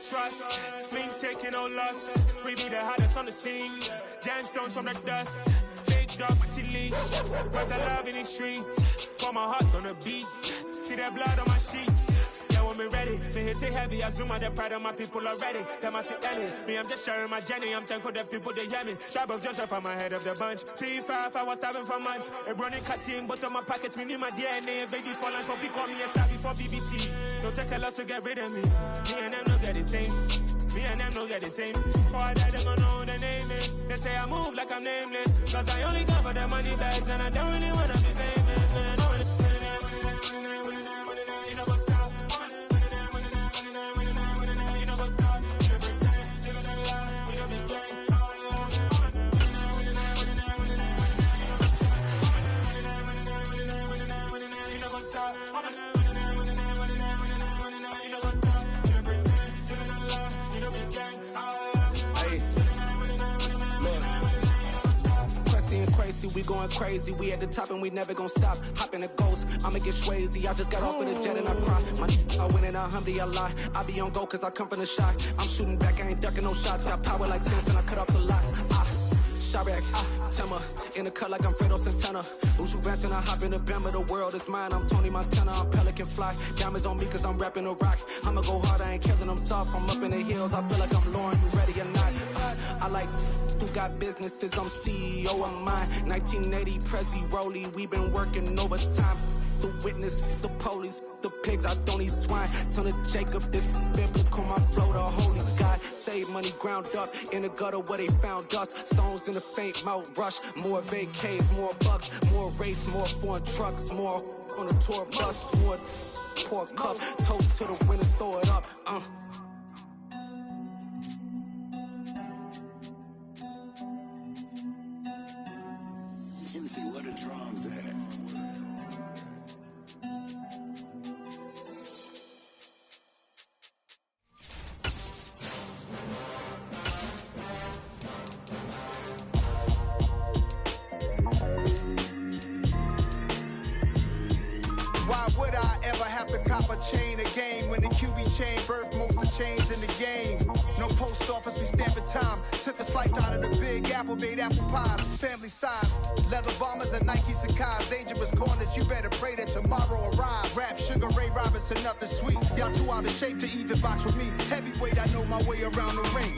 trust. Mean taking no loss. We be the hottest on the scene. Gemstones from the dust. Big dog, leash. Where's the love in the streets? Pour my heart on the beat. See that blood on my sheets. Yeah, when me ready, me hit it heavy. I zoom out the pride of my people already. Tell my shit Ellie. Me, I'm just sharing my journey. I'm thankful the people they hear me. Tribe of Joseph, I'm ahead of the bunch. T5, I was starving for months. A running cutscene, but on my pockets, me need my DNA. And baby for lunch, but call me a star before BBC. Don't take a lot to get rid of me. Me and them don't get the same. Me and them don't get the same. Before I die, they gonna know who the name is. They say I move like I'm nameless. Cause I only come for the money bags. And I don't really wanna be famous, man. You know what's up? You know what's up? You pretend, living a lie. We don't be gang. You know what's up? We going crazy, we at the top and we never gonna stop. Hop in a ghost, I'ma get swayzy. I just got off of the jet and I cry. I win in a Humvee, I lie. I be on go cause I come from the shot. I'm shooting back, I ain't ducking no shots. Got power like Samson, I cut off the locks. Sharek, Timmer, in the cut like I'm Fredo Santana. Uju Banton, I hop in the Bama, the world is mine. I'm Tony Montana, I'm Pelican Fly. Diamonds on me cause I'm rapping a rock. I'ma go hard, I ain't killing them soft. I'm up in the hills, I feel like I'm Lauren, you ready or not? I like who got businesses, I'm CEO of mine. 1980, Prezi Rolly, we been working overtime. The witness, the police, the pigs, I don't eat swine. Son of Jacob, this biblical, my flow, the holy God. Save money ground up in the gutter where they found us. Stones in the faint mouth rush. More vacays, more bucks, more race, more foreign trucks, more on a tour bus, more pour cup. Toast to the winners, throw it up. Juicy, where the drums at? Why would I ever have to cop a chain again when the QB chain birthed most of the chains in the game? No post office, we stamping time. Took a slice out of the big apple, made apple pies. Family size, leather bombers and Nike Sacai's. Dangerous corners, you better pray that tomorrow arrives. Rap, Sugar Ray Robinson, nothing sweet. Y'all too out of shape to even box with me. Heavyweight, I know my way around the ring.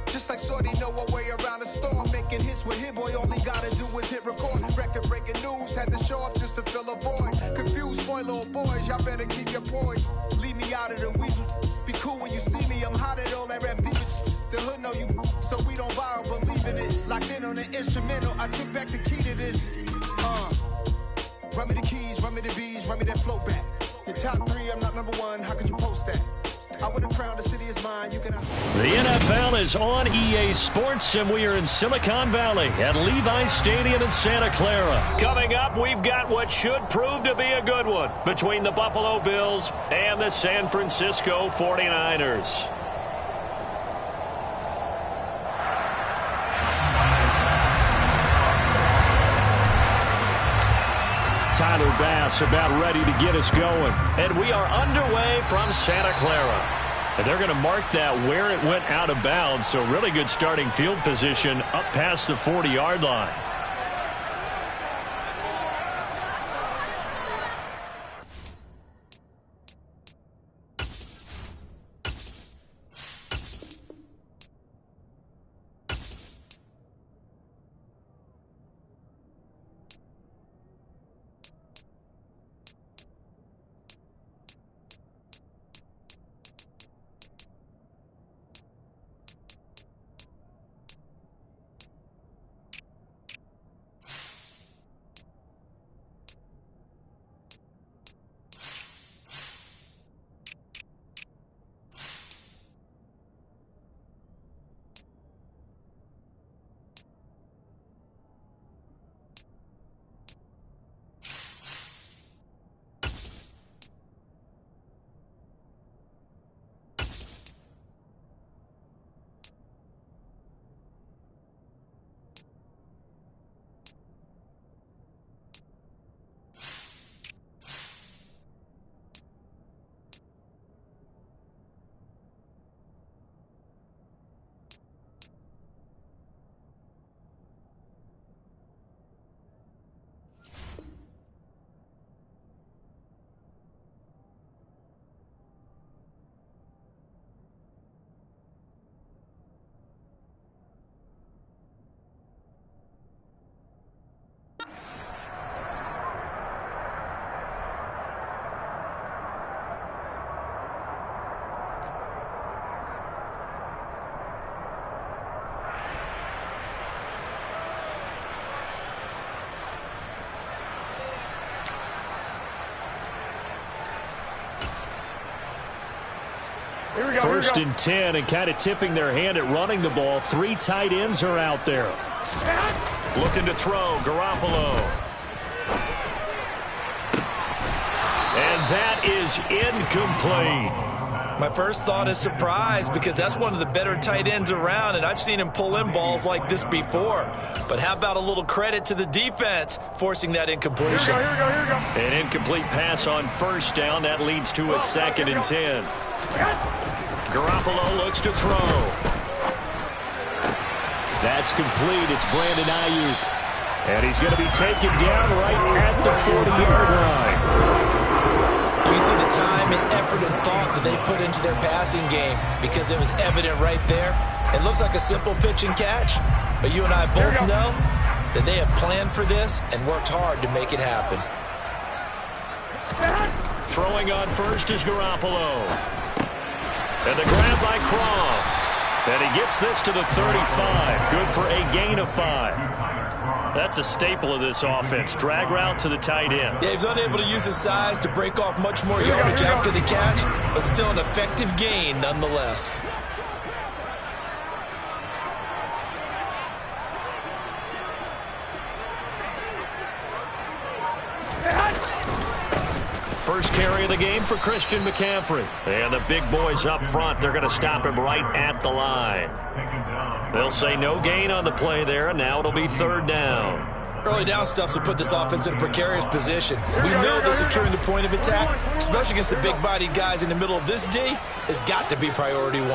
Just like Shorty know a way around the storm. Making hits with Hit Boy, all he gotta do is hit record. Record breaking news, had to show up just to fill a void. Confused, spoiled little boys, y'all better keep your poise. Leave me out of the weasel. Be cool when you see me, I'm hot at all that rap deep. The hood know you, so we don't borrow, believe in it. Locked in on the instrumental, I took back the key to this. Run me the keys, run me the bees, run me that flow back. Your top three, I'm not number one, how could you post that? I would have crowned the city is mine, you can have... The NFL is on EA Sports, and we are in Silicon Valley at Levi's Stadium in Santa Clara. Coming up, we've got what should prove to be a good one between the Buffalo Bills and the San Francisco 49ers. Tyler Bass about ready to get us going. And we are underway from Santa Clara. And they're going to mark that where it went out of bounds. So really good starting field position up past the 40-yard line. First and 10, and kind of tipping their hand at running the ball. 3 tight ends are out there. Looking to throw, Garoppolo. And that is incomplete. My first thought is surprise, because that's one of the better tight ends around, and I've seen him pull in balls like this before. But how about a little credit to the defense forcing that incompletion? Here we go. An incomplete pass on first down. That leads to a 2nd and 10. Garoppolo looks to throw. That's complete. It's Brandon Ayuk. And he's going to be taken down right at the 40-yard line. You can see the time and effort and thought that they put into their passing game, because it was evident right there. It looks like a simple pitch and catch, but you and I both know that they have planned for this and worked hard to make it happen. Throwing on first is Garoppolo. And the grab by Croft. And he gets this to the 35. Good for a gain of 5. That's a staple of this offense. Drag route to the tight end. Yeah, he's unable to use his size to break off much more yardage after the catch, but still an effective gain nonetheless. First carry of the game for Christian McCaffrey. And the big boys up front, they're going to stop him right at the line. They'll say no gain on the play there, and now it'll be 3rd down. Early down stuff will put this offense in a precarious position. We know that securing the point of attack, especially against the big-bodied guys in the middle of this D, has got to be priority 1.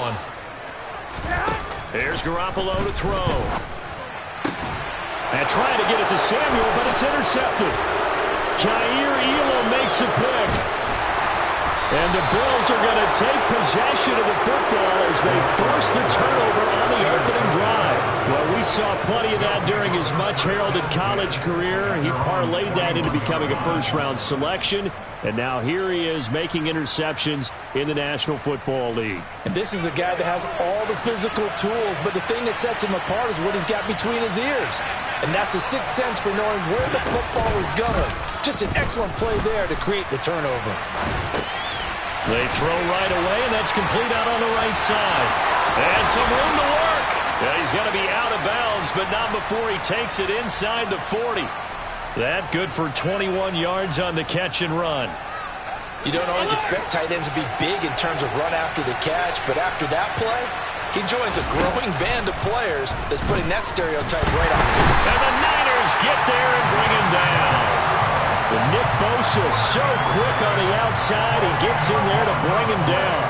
Here's Garoppolo to throw. And trying to get it to Samuel, but it's intercepted. Kaiir Elam makes a pick. And the Bills are going to take possession of the football as they force the turnover on the opening drive. Well, we saw plenty of that during his much-heralded college career. He parlayed that into becoming a first-round selection. And now here he is making interceptions in the National Football League. And this is a guy that has all the physical tools, but the thing that sets him apart is what he's got between his ears. And that's the sixth sense for knowing where the football is going. Just an excellent play there to create the turnover. They throw right away, and that's complete out on the right side. And some room to work. Yeah, he's going to be out of bounds, but not before he takes it inside the 40. That good for 21 yards on the catch and run. You don't always expect tight ends to be big in terms of run after the catch, but after that play, he joins a growing band of players that's putting that stereotype right on his head. And the Niners get there and bring him down. And Nick Bosa so quick on the outside, he gets in there to bring him down.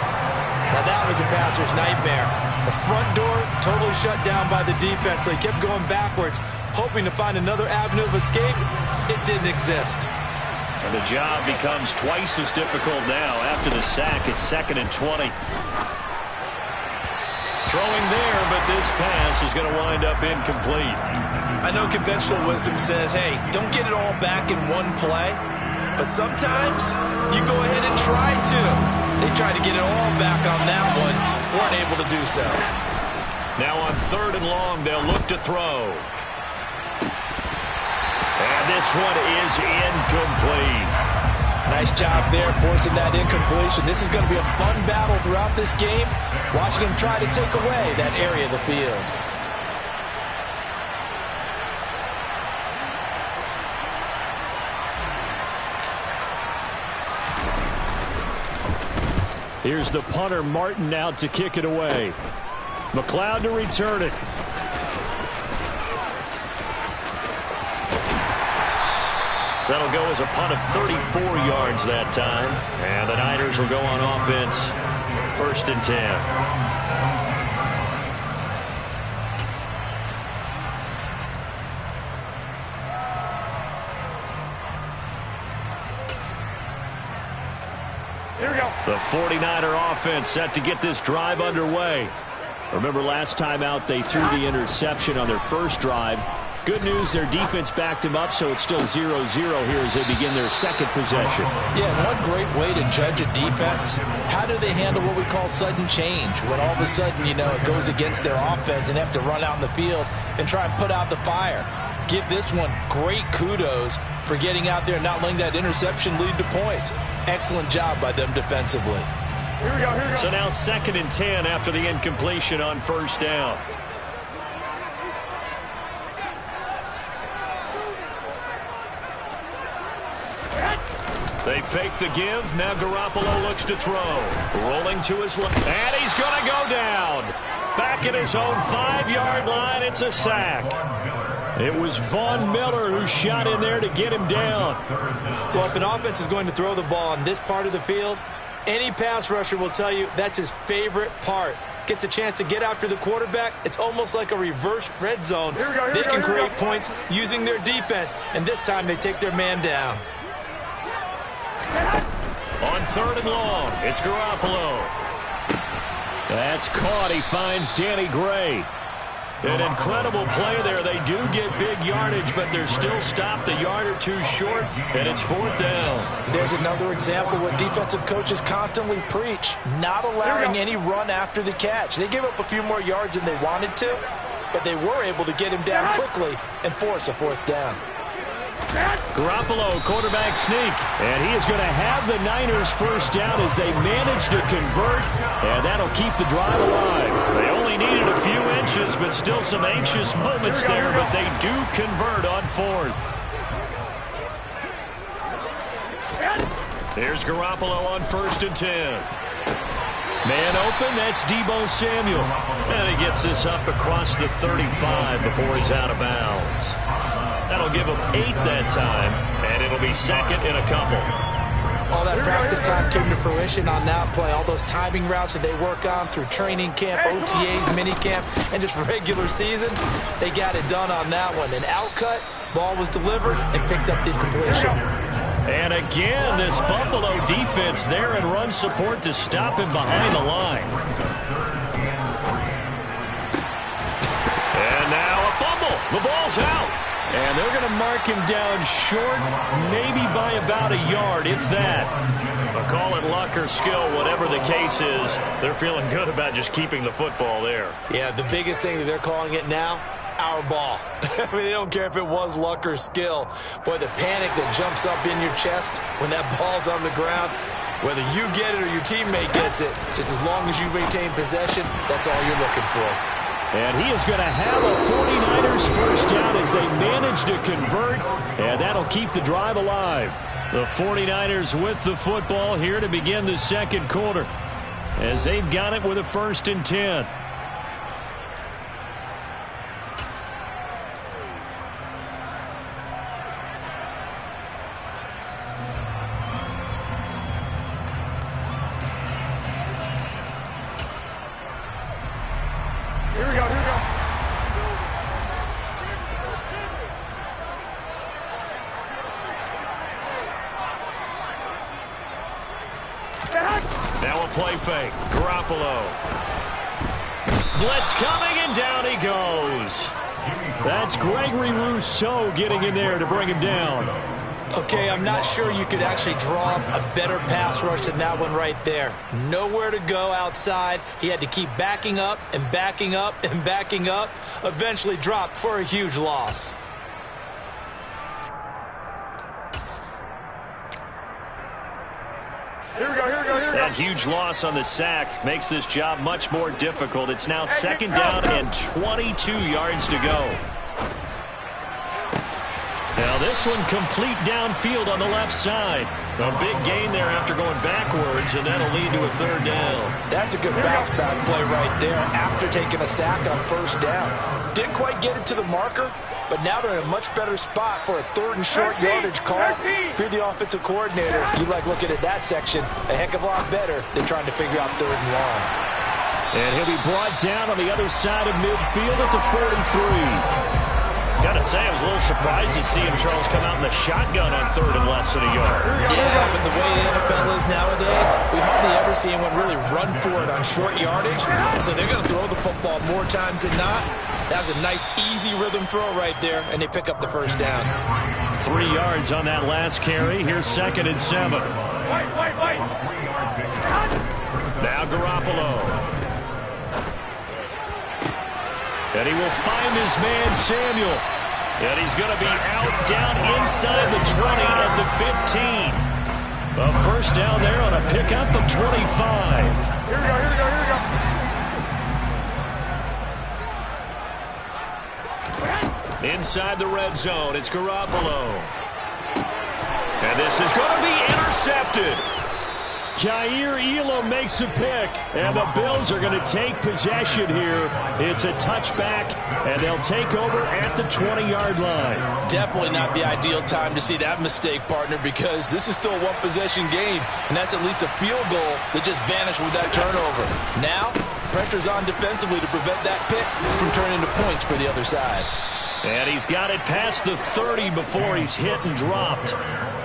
Now that was a passer's nightmare. The front door totally shut down by the defense, so he kept going backwards, hoping to find another avenue of escape. It didn't exist. And the job becomes twice as difficult now. After the sack, it's 2nd and 20. Throwing there, but this pass is going to wind up incomplete. I know conventional wisdom says, hey, don't get it all back in one play. But sometimes you go ahead and try to. They tried to get it all back on that one. Weren't able to do so. Now on 3rd and long, they'll look to throw. And this one is incomplete. Nice job there forcing that incompletion. This is going to be a fun battle throughout this game. Watching him try to take away that area of the field. Here's the punter, Martin, out to kick it away. McLeod to return it. That'll go as a punt of 34 yards that time. And the Niners will go on offense. 1st and 10. Here we go. The 49er offense set to get this drive underway. Remember last time out they threw the interception on their first drive. Good news, their defense backed him up, so it's still 0-0 here as they begin their second possession. Yeah, one great way to judge a defense, how do they handle what we call sudden change? When all of a sudden, you know, it goes against their offense and they have to run out in the field and try and put out the fire. Give this one great kudos for getting out there and not letting that interception lead to points. Excellent job by them defensively. So now 2nd and 10 after the incompletion on first down. They fake the give. Now Garoppolo looks to throw. Rolling to his left. And he's going to go down. Back at his own 5-yard line. It's a sack. It was Von Miller who shot in there to get him down. Well, if an offense is going to throw the ball on this part of the field, any pass rusher will tell you that's his favorite part. Gets a chance to get after the quarterback. It's almost like a reverse red zone. They can create points using their defense, and this time they take their man down. On 3rd and long, it's Garoppolo. That's caught. He finds Danny Gray. An incredible play there. They do get big yardage, but they're still stopped a yard or two short, and it's 4th down. There's another example what defensive coaches constantly preach, not allowing any run after the catch. They gave up a few more yards than they wanted to, but they were able to get him down quickly and force a 4th down. Garoppolo, quarterback sneak, and he is going to have the Niners first down as they manage to convert, and that'll keep the drive alive. They only needed a few inches, but still some anxious moments there, but they do convert on 4th. Here's Garoppolo on 1st and 10. Man open, that's Deebo Samuel. And he gets this up across the 35 before he's out of bounds. That'll give him 8 that time, and it'll be 2nd and a couple. All that practice time came to fruition on that play. All those timing routes that they work on through training camp, OTAs, minicamp, and just regular season, they got it done on that one. An outcut, ball was delivered, and picked up the completion. And again, this Buffalo defense there in run support to stop him behind the line. And now a fumble. The ball's out. And they're going to mark him down short, maybe by about a yard, if that. But call it luck or skill, whatever the case is, they're feeling good about just keeping the football there. Yeah, the biggest thing that they're calling it now, our ball. I mean, they don't care if it was luck or skill. Boy, the panic that jumps up in your chest when that ball's on the ground, whether you get it or your teammate gets it, just as long as you maintain possession, that's all you're looking for. And he is going to have a 49ers first down as they manage to convert, and that'll keep the drive alive. The 49ers with the football here to begin the 2nd quarter as they've got it with a 1st and 10. Now a play fake. Garoppolo. Blitz coming, and down he goes. That's Gregory Rousseau getting in there to bring him down. Okay, I'm not sure you could actually draw a better pass rush than that one right there. Nowhere to go outside. He had to keep backing up and backing up and backing up. Eventually dropped for a huge loss. That huge loss on the sack makes this job much more difficult. It's now 2nd down and 22 yards to go. Now this one complete downfield on the left side. A big gain there after going backwards, and that'll lead to a 3rd down. That's a good bounce back play right there after taking a sack on 1st down. Didn't quite get it to the marker, but now they're in a much better spot for a 3rd and short yardage call. If you're the offensive coordinator, you like looking at that section a heck of a lot better than trying to figure out 3rd and long. And he'll be brought down on the other side of midfield at the 43. Gotta say, I was a little surprised to see him, Charles, come out in the shotgun on 3rd and less than a yard. Yeah, but the way the NFL is nowadays, we hardly ever see anyone really run for it on short yardage. So they're going to throw the football more times than not. That was a nice, easy rhythm throw right there, and they pick up the 1st down. 3 yards on that last carry. Here's 2nd and 7. Now Garoppolo. And he will find his man, Samuel. And he's going to be out down inside the 20 of the 15. A first down there on a pickup of 25. Here we go. Inside the red zone, it's Garoppolo. And this is going to be intercepted. Jair Elam makes a pick, and the Bills are going to take possession here. It's a touchback, and they'll take over at the 20-yard line. Definitely not the ideal time to see that mistake, partner, because this is still a one-possession game, and that's at least a field goal that just vanished with that turnover. Now, pressure's on defensively to prevent that pick from turning into points for the other side. And he's got it past the 30 before he's hit and dropped.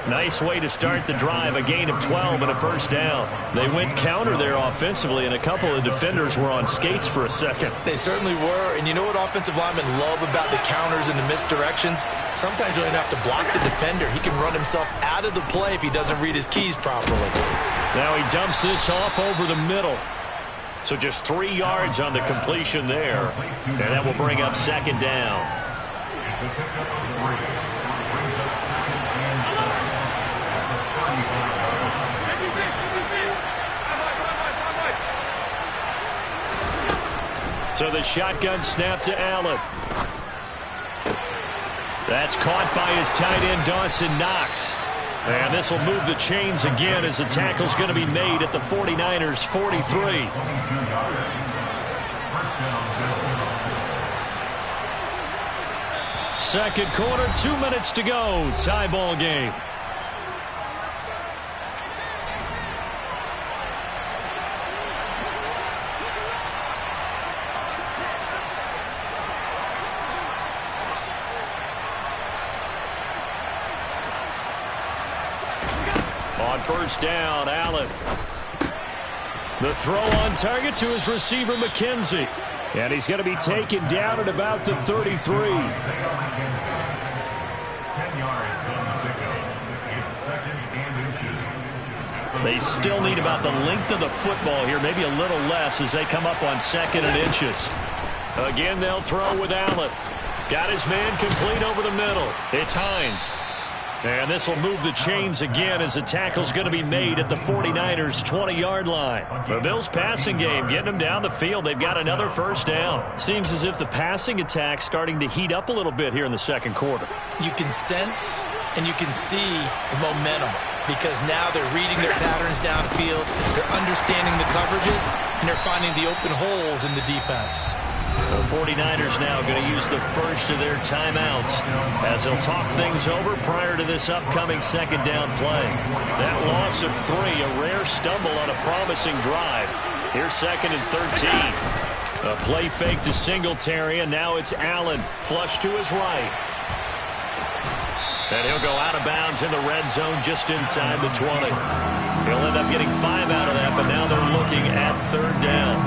Nice way to start the drive, a gain of 12 and a first down. They went counter there offensively, and a couple of defenders were on skates for a second. They certainly were, and you know what offensive linemen love about the counters and the misdirections? Sometimes you don't even have to block the defender. He can run himself out of the play if he doesn't read his keys properly. Now he dumps this off over the middle. So just 3 yards on the completion there, and that will bring up second down. So the shotgun snap to Allen. That's caught by his tight end, Dawson Knox. And this will move the chains again as the tackle's going to be made at the 49ers' 43. Second quarter, 2 minutes to go. Tie ball game. On first down, Allen. The throw on target to his receiver, McKenzie. And he's going to be taken down at about the 33. 10 yards on the pickup. It's second and inches. They still need about the length of the football here, maybe a little less as they come up on second and inches. Again, they'll throw with Allen. Got his man complete over the middle. It's Hines. And this will move the chains again as the tackle's going to be made at the 49ers' 20-yard line. The Bills' passing game getting them down the field. They've got another first down. Seems as if the passing attack's starting to heat up a little bit here in the second quarter. You can sense and you can see the momentum because now they're reading their patterns downfield, they're understanding the coverages, and they're finding the open holes in the defense. The 49ers now going to use the first of their timeouts as they'll talk things over prior to this upcoming second down play. That loss of 3, a rare stumble on a promising drive. Here's second and 13. A play fake to Singletary, and now it's Allen, flush to his right. And he'll go out of bounds in the red zone just inside the 20. He'll end up getting 5 out of that, but now they're looking at third down.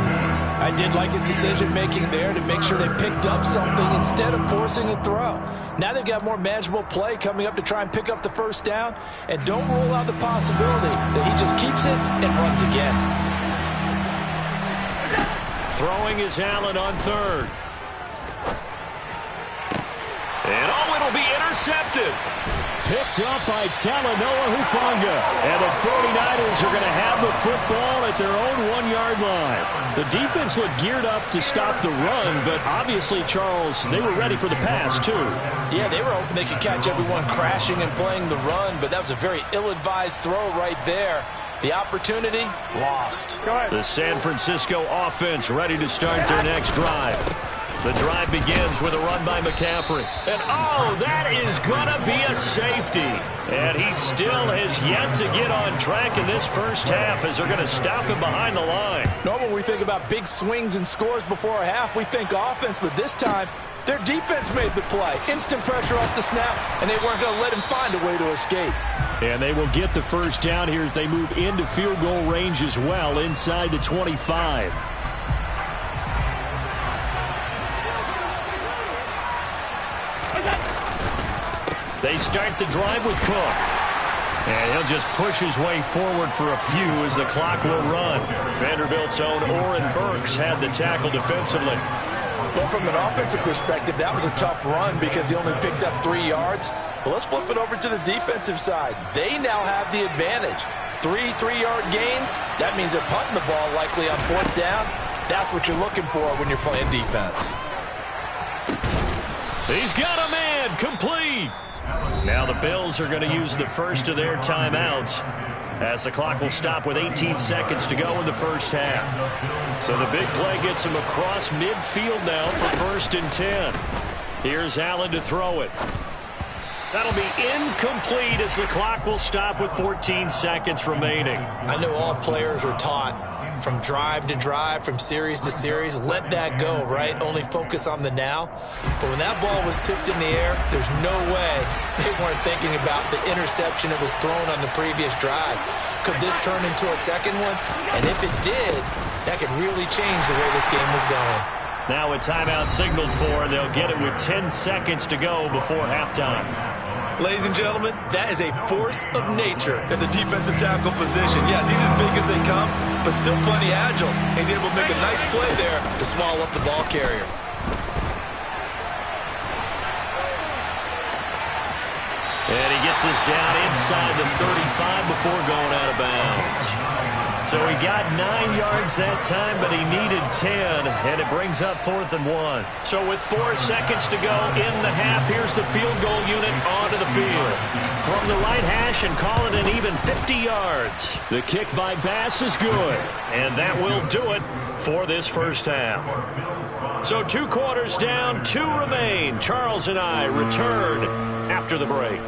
I did like his decision-making there to make sure they picked up something instead of forcing a throw. Now they've got more manageable play coming up to try and pick up the first down, and don't rule out the possibility that he just keeps it and runs again. Throwing is Allen on third. And it'll be intercepted. Picked up by Talanoa Hufanga. And the 49ers are going to have the football at their own 1-yard line. The defense looked geared up to stop the run, but obviously, Charles, they were ready for the pass, too. Yeah, they were hoping they could catch everyone crashing and playing the run, but that was a very ill-advised throw right there. The opportunity, lost. The San Francisco offense ready to start their next drive. The drive begins with a run by McCaffrey. And, that is going to be a safety. And he still has yet to get on track in this first half as they're going to stop him behind the line. Normally, when we think about big swings and scores before a half, we think offense, but this time, their defense made the play. Instant pressure off the snap, and they weren't going to let him find a way to escape. And they will get the first down here as they move into field goal range as well, inside the 25. They start the drive with Cook. And he'll just push his way forward for a few as the clock will run. Vanderbilt's own Oren Burks had the tackle defensively. Well, from an offensive perspective, that was a tough run because he only picked up 3 yards. But let's flip it over to the defensive side. They now have the advantage. 3-3-yard gains, that means they're punting the ball likely on 4th down. That's what you're looking for when you're playing defense. He's got a man, complete. Now the Bills are going to use the first of their timeouts as the clock will stop with 18 seconds to go in the first half. So the big play gets him across midfield now for 1st and 10. Here's Allen to throw it. That'll be incomplete as the clock will stop with 14 seconds remaining. I know all players are taught from drive to drive, from series to series, let that go, right? Only focus on the now. But when that ball was tipped in the air, there's no way they weren't thinking about the interception that was thrown on the previous drive. Could this turn into a second one? And if it did, that could really change the way this game was going. Now a timeout signaled for, and they'll get it with 10 seconds to go before halftime. Ladies and gentlemen, that is a force of nature at the defensive tackle position. Yes, he's as big as they come, but still plenty agile. He's able to make a nice play there to swallow up the ball carrier. And he gets us down inside the 35 before going out of bounds. So he got 9 yards that time, but he needed 10, and it brings up 4th and 1. So with 4 seconds to go in the half, here's the field goal unit onto the field. From the right hash and call it an even 50 yards. The kick by Bass is good, and that will do it for this first half. So 2 quarters down, 2 remain. Charles and I return after the break.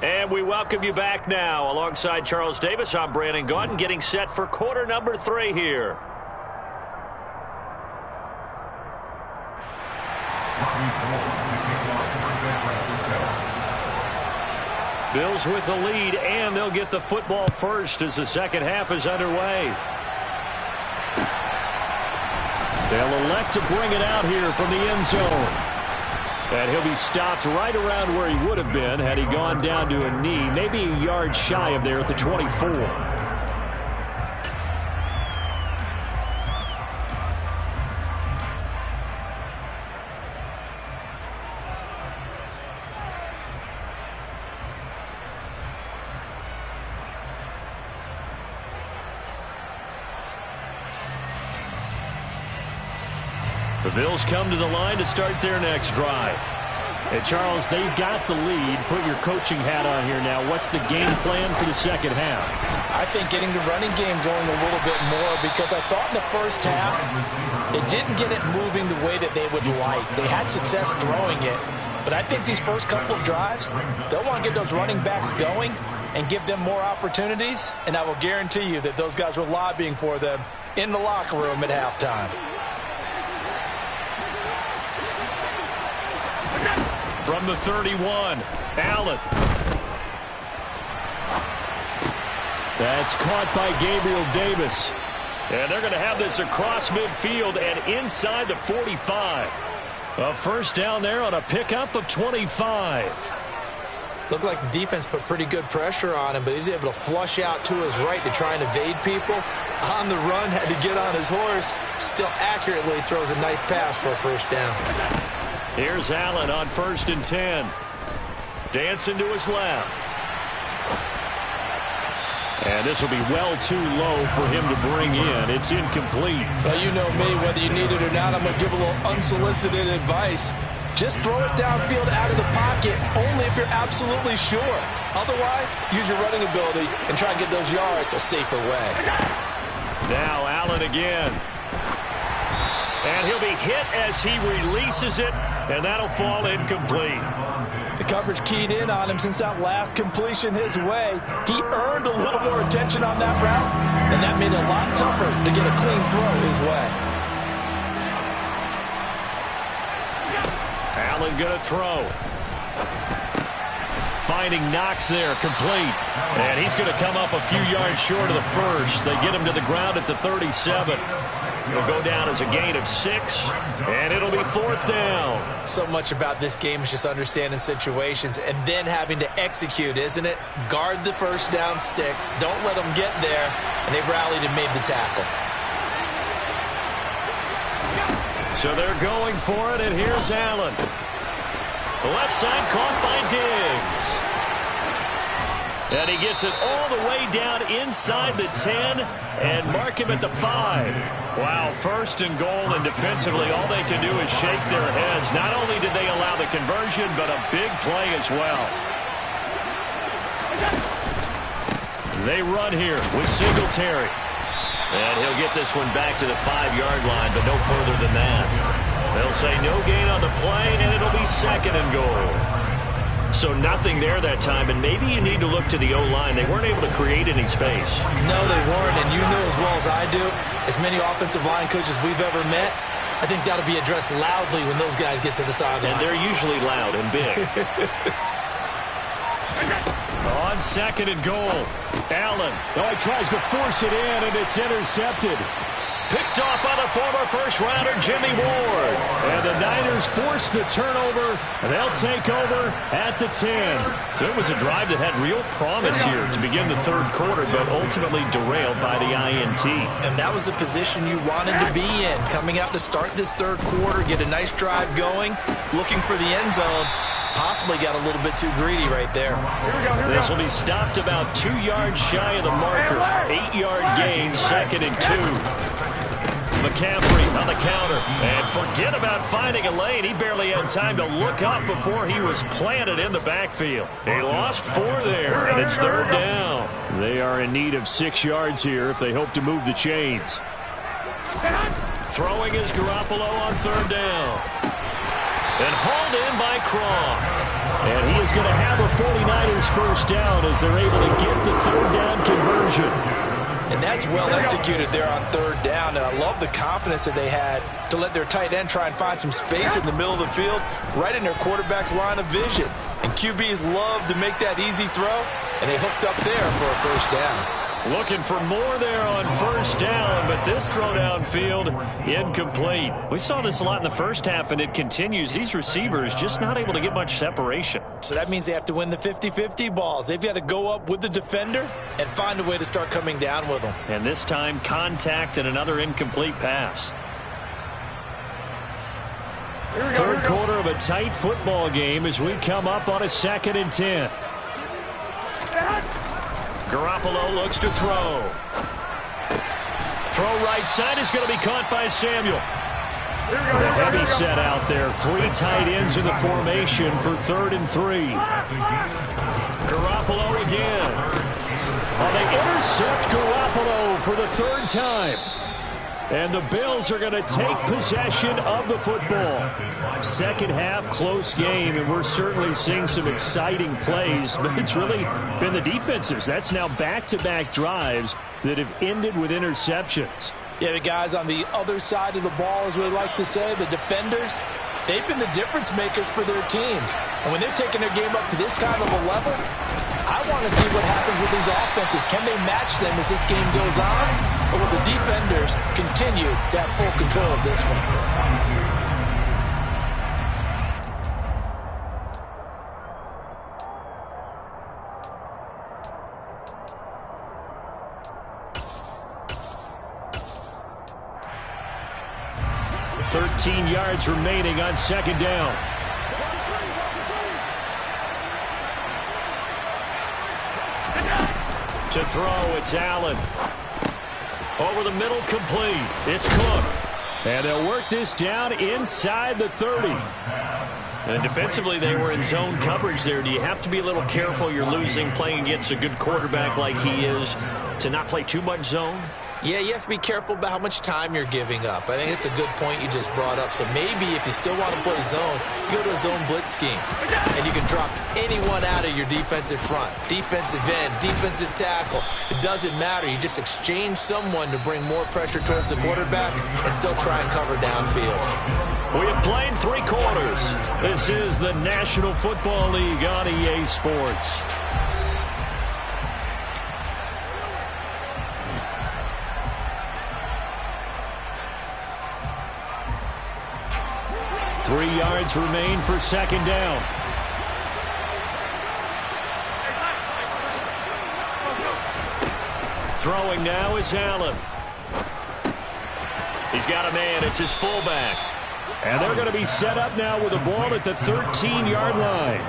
And we welcome you back now. Alongside Charles Davis, I'm Brandon Gaudin, getting set for quarter number 3 here. Bills with the lead, and they'll get the football first as the second half is underway. They'll elect to bring it out here from the end zone. And he'll be stopped right around where he would have been had he gone down to a knee, maybe a yard shy of there at the 24. The Bills come to the line to start their next drive. And Charles, they've got the lead. Put your coaching hat on here now. What's the game plan for the second half? I think getting the running game going a little bit more, because I thought in the first half it didn't get it moving the way that they would like. They had success throwing it, but I think these first couple of drives, they'll want to get those running backs going and give them more opportunities, and I will guarantee you that those guys were lobbying for them in the locker room at halftime. From the 31, Allen. That's caught by Gabriel Davis. And they're going to have this across midfield and inside the 45. A first down there on a pickup of 25. Looked like the defense put pretty good pressure on him, but he's able to flush out to his right to try and evade people. On the run, had to get on his horse. Still accurately throws a nice pass for a first down. Here's Allen on 1st and 10. Dancing to his left. And this will be well too low for him to bring in. It's incomplete. Well, you know me, whether you need it or not, I'm going to give a little unsolicited advice. Just throw it downfield out of the pocket, only if you're absolutely sure. Otherwise, use your running ability and try and get those yards a safer way. Now Allen again. And he'll be hit as he releases it, and that'll fall incomplete. The coverage keyed in on him since that last completion his way. He earned a little more attention on that route, and that made it a lot tougher to get a clean throw his way. Allen gonna throw. Finding Knox there, complete. And he's gonna come up a few yards short of the first. They get him to the ground at the 37. It'll go down as a gain of 6, and it'll be 4th down. So much about this game is just understanding situations and then having to execute, isn't it? Guard the first down sticks. Don't let them get there. And they rallied and made the tackle. So they're going for it, and here's Allen. The left side caught by Diggs. And he gets it all the way down inside the 10 and mark him at the 5. Wow, 1st and goal, and defensively all they can do is shake their heads. Not only did they allow the conversion, but a big play as well. They run here with Singletary. And he'll get this one back to the 5-yard line, but no further than that. They'll say no gain on the play, and it'll be 2nd and goal. So nothing there that time, and maybe you need to look to the O-line. They weren't able to create any space. No, they weren't, and you know as well as I do, as many offensive line coaches we've ever met, I think that'll be addressed loudly when those guys get to the sideline. And they're usually loud and big. On 2nd and goal, Allen. Oh, he tries to force it in, and it's intercepted. Picked off by the former first-rounder, Jimmy Ward. And the Niners force the turnover. They'll take over at the 10. So it was a drive that had real promise here to begin the 3rd quarter, but ultimately derailed by the INT. And that was the position you wanted to be in. Coming out to start this 3rd quarter, get a nice drive going, looking for the end zone. Possibly got a little bit too greedy right there. This will be stopped about 2 yards shy of the marker. 8-yard gain, 2nd and 2. McCaffrey on the counter. And forget about finding a lane. He barely had time to look up before he was planted in the backfield. They lost 4 there, and it's 3rd down. They are in need of 6 yards here if they hope to move the chains. Throwing is Garoppolo on 3rd down. And hauled in by Croft. And he is going to have a 49ers first down as they're able to get the 3rd down conversion. And that's well executed there on 3rd down. And I love the confidence that they had to let their tight end try and find some space in the middle of the field, right in their quarterback's line of vision. And QBs love to make that easy throw, and they hooked up there for a first down. Looking for more there on 1st down, but this throw downfield incomplete. We saw this a lot in the first half, and it continues. These receivers just not able to get much separation. So that means they have to win the 50-50 balls. They've got to go up with the defender and find a way to start coming down with them. And this time, contact and another incomplete pass. 3rd quarter of a tight football game as we come up on a 2nd and 10. Garoppolo looks to throw. Throw right side is going to be caught by Samuel. The heavy set out there. 3 tight ends in the formation for 3rd and 3. Garoppolo again. Oh, they intercept Garoppolo for the 3rd time. And the Bills are going to take possession of the football. 2nd half, close game, and we're certainly seeing some exciting plays, but it's really been the defensives. That's now back-to-back drives that have ended with interceptions. Yeah, the guys on the other side of the ball, as we like to say, the defenders, they've been the difference makers for their teams. And when they're taking their game up to this kind of a level, I want to see what happens with these offenses. Can they match them as this game goes on? Or will the defenders continue to have full control of this one? $13 yards remaining on 2nd down. To throw, it's Allen. Over the middle, complete. It's Cook. And they'll work this down inside the 30. And defensively, they were in zone coverage there. Do you have to be a little careful? You're losing, playing against a good quarterback like he is, to not play too much zone? Yeah, you have to be careful about how much time you're giving up. I think it's a good point you just brought up. So maybe if you still want to play zone, you go to a zone blitz scheme. And you can drop anyone out of your defensive front. Defensive end, defensive tackle. It doesn't matter. You just exchange someone to bring more pressure towards the quarterback and still try and cover downfield. We have played 3 quarters. This is the National Football League on EA Sports. 3 yards remain for second down. Throwing now is Allen. He's got a man. It's his fullback. And they're going to be set up now with a ball at the 13-yard line.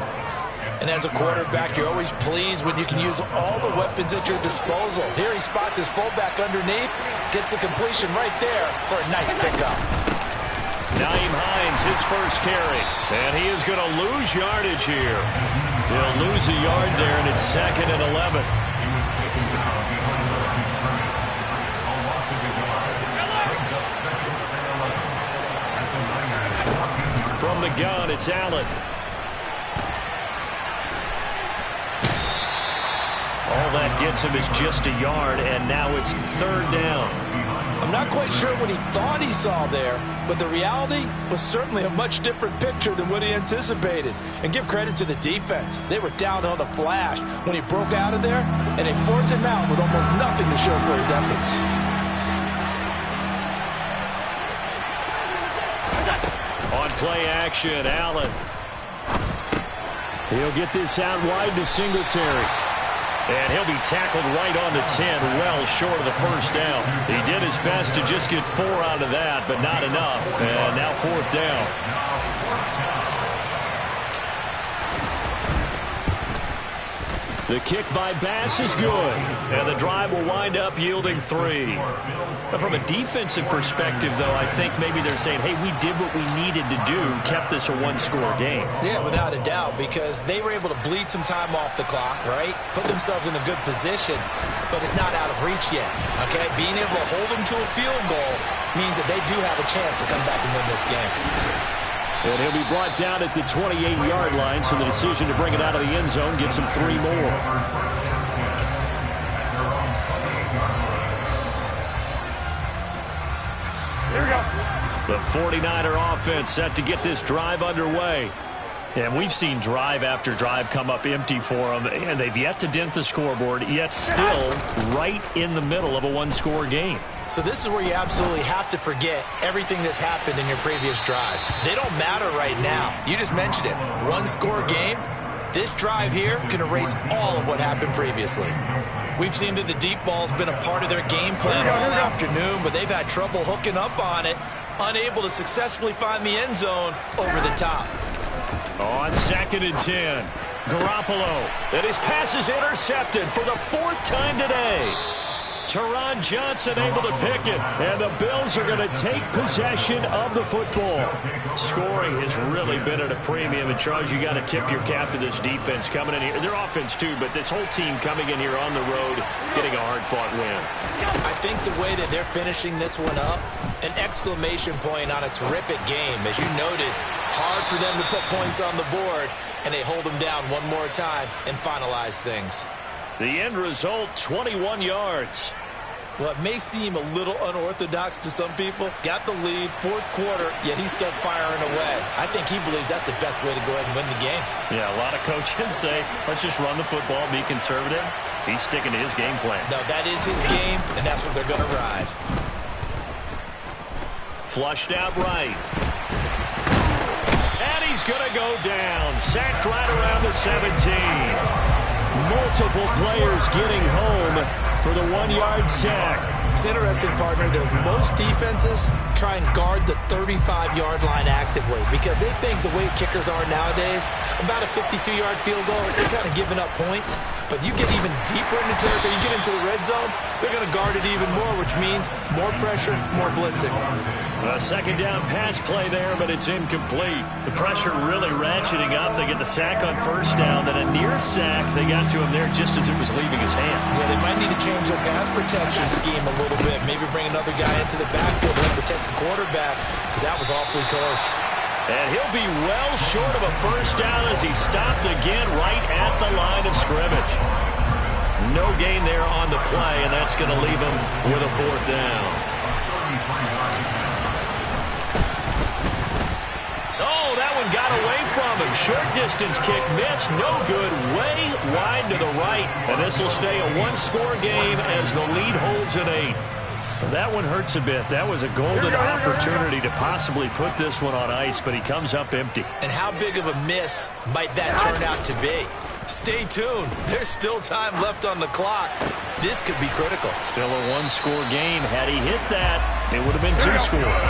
And as a quarterback, you're always pleased when you can use all the weapons at your disposal. Here he spots his fullback underneath, gets the completion right there for a nice pickup. Nyheim Hines, his first carry. And he is going to lose yardage here. He'll lose a yard there, and it's 2nd and 11. From the gun, it's Allen. All that gets him is just a yard, and now it's 3rd down. I'm not quite sure what he thought he saw there, but the reality was certainly a much different picture than what he anticipated. And give credit to the defense. They were down on the flash when he broke out of there, and they forced him out with almost nothing to show for his efforts. On play action, Allen. He'll get this out wide to Singletary. And he'll be tackled right on the 10, well short of the first down. He did his best to just get 4 out of that, but not enough. And now 4th down. The kick by Bass is good, and the drive will wind up yielding 3. But from a defensive perspective, though, I think maybe they're saying, hey, we did what we needed to do, kept this a one-score game. Yeah, without a doubt, because they were able to bleed some time off the clock, right? Put themselves in a good position, but it's not out of reach yet, okay? Being able to hold them to a field goal means that they do have a chance to come back and win this game. And he'll be brought down at the 28-yard line, so the decision to bring it out of the end zone gets him 3 more. Here we go. The 49er offense set to get this drive underway. And we've seen drive after drive come up empty for them, and they've yet to dent the scoreboard, yet still right in the middle of a one-score game. So this is where you absolutely have to forget everything that's happened in your previous drives. They don't matter right now. You just mentioned it. One-score game. This drive here can erase all of what happened previously. We've seen that the deep ball's been a part of their game plan all afternoon, but they've had trouble hooking up on it, unable to successfully find the end zone over the top. On 2nd and 10, Garoppolo. And his pass is intercepted for the 4th time today. Teron Johnson able to pick it, and the Bills are going to take possession of the football. Scoring has really been at a premium, and Charles, you got to tip your cap to this defense coming in here. Their offense too, but this whole team coming in here on the road, getting a hard-fought win. I think the way that they're finishing this one up, an exclamation point on a terrific game. As you noted, hard for them to put points on the board, and they hold them down one more time and finalize things. The end result, 21 yards. Well, it may seem a little unorthodox to some people. Got the lead, 4th quarter, yet he's still firing away. I think he believes that's the best way to go ahead and win the game. Yeah, a lot of coaches say, let's just run the football, be conservative. He's sticking to his game plan. No, that is his game, and that's what they're going to ride. Flushed out right. And he's going to go down. Sacked right around the 17. Multiple players getting home for the 1-yard sack. It's interesting, partner, that most defenses try and guard the 35-yard line actively because they think the way kickers are nowadays, about a 52-yard field goal, they're kind of giving up points. But you get even deeper into territory, you get into the red zone, they're going to guard it even more, which means more pressure, more blitzing. A 2nd down pass play there, but it's incomplete. The pressure really ratcheting up. They get the sack on 1st down, then a near sack. They got to him there just as it was leaving his hand. Yeah, they might need to change their pass protection scheme a little bit. Maybe bring another guy into the backfield to protect the quarterback, because that was awfully close. And he'll be well short of a 1st down as he stopped again right at the line of scrimmage. No gain there on the play, and that's going to leave him with a 4th down. Oh, that one got away from him. Short distance kick missed. No good. Way wide to the right. And this will stay a 1-score game as the lead holds at 8. That one hurts a bit. That was a golden opportunity to possibly put this one on ice, but he comes up empty. And how big of a miss might that turn out to be? Stay tuned. There's still time left on the clock. This could be critical. Still a one-score game. Had he hit that, it would have been 2 scores.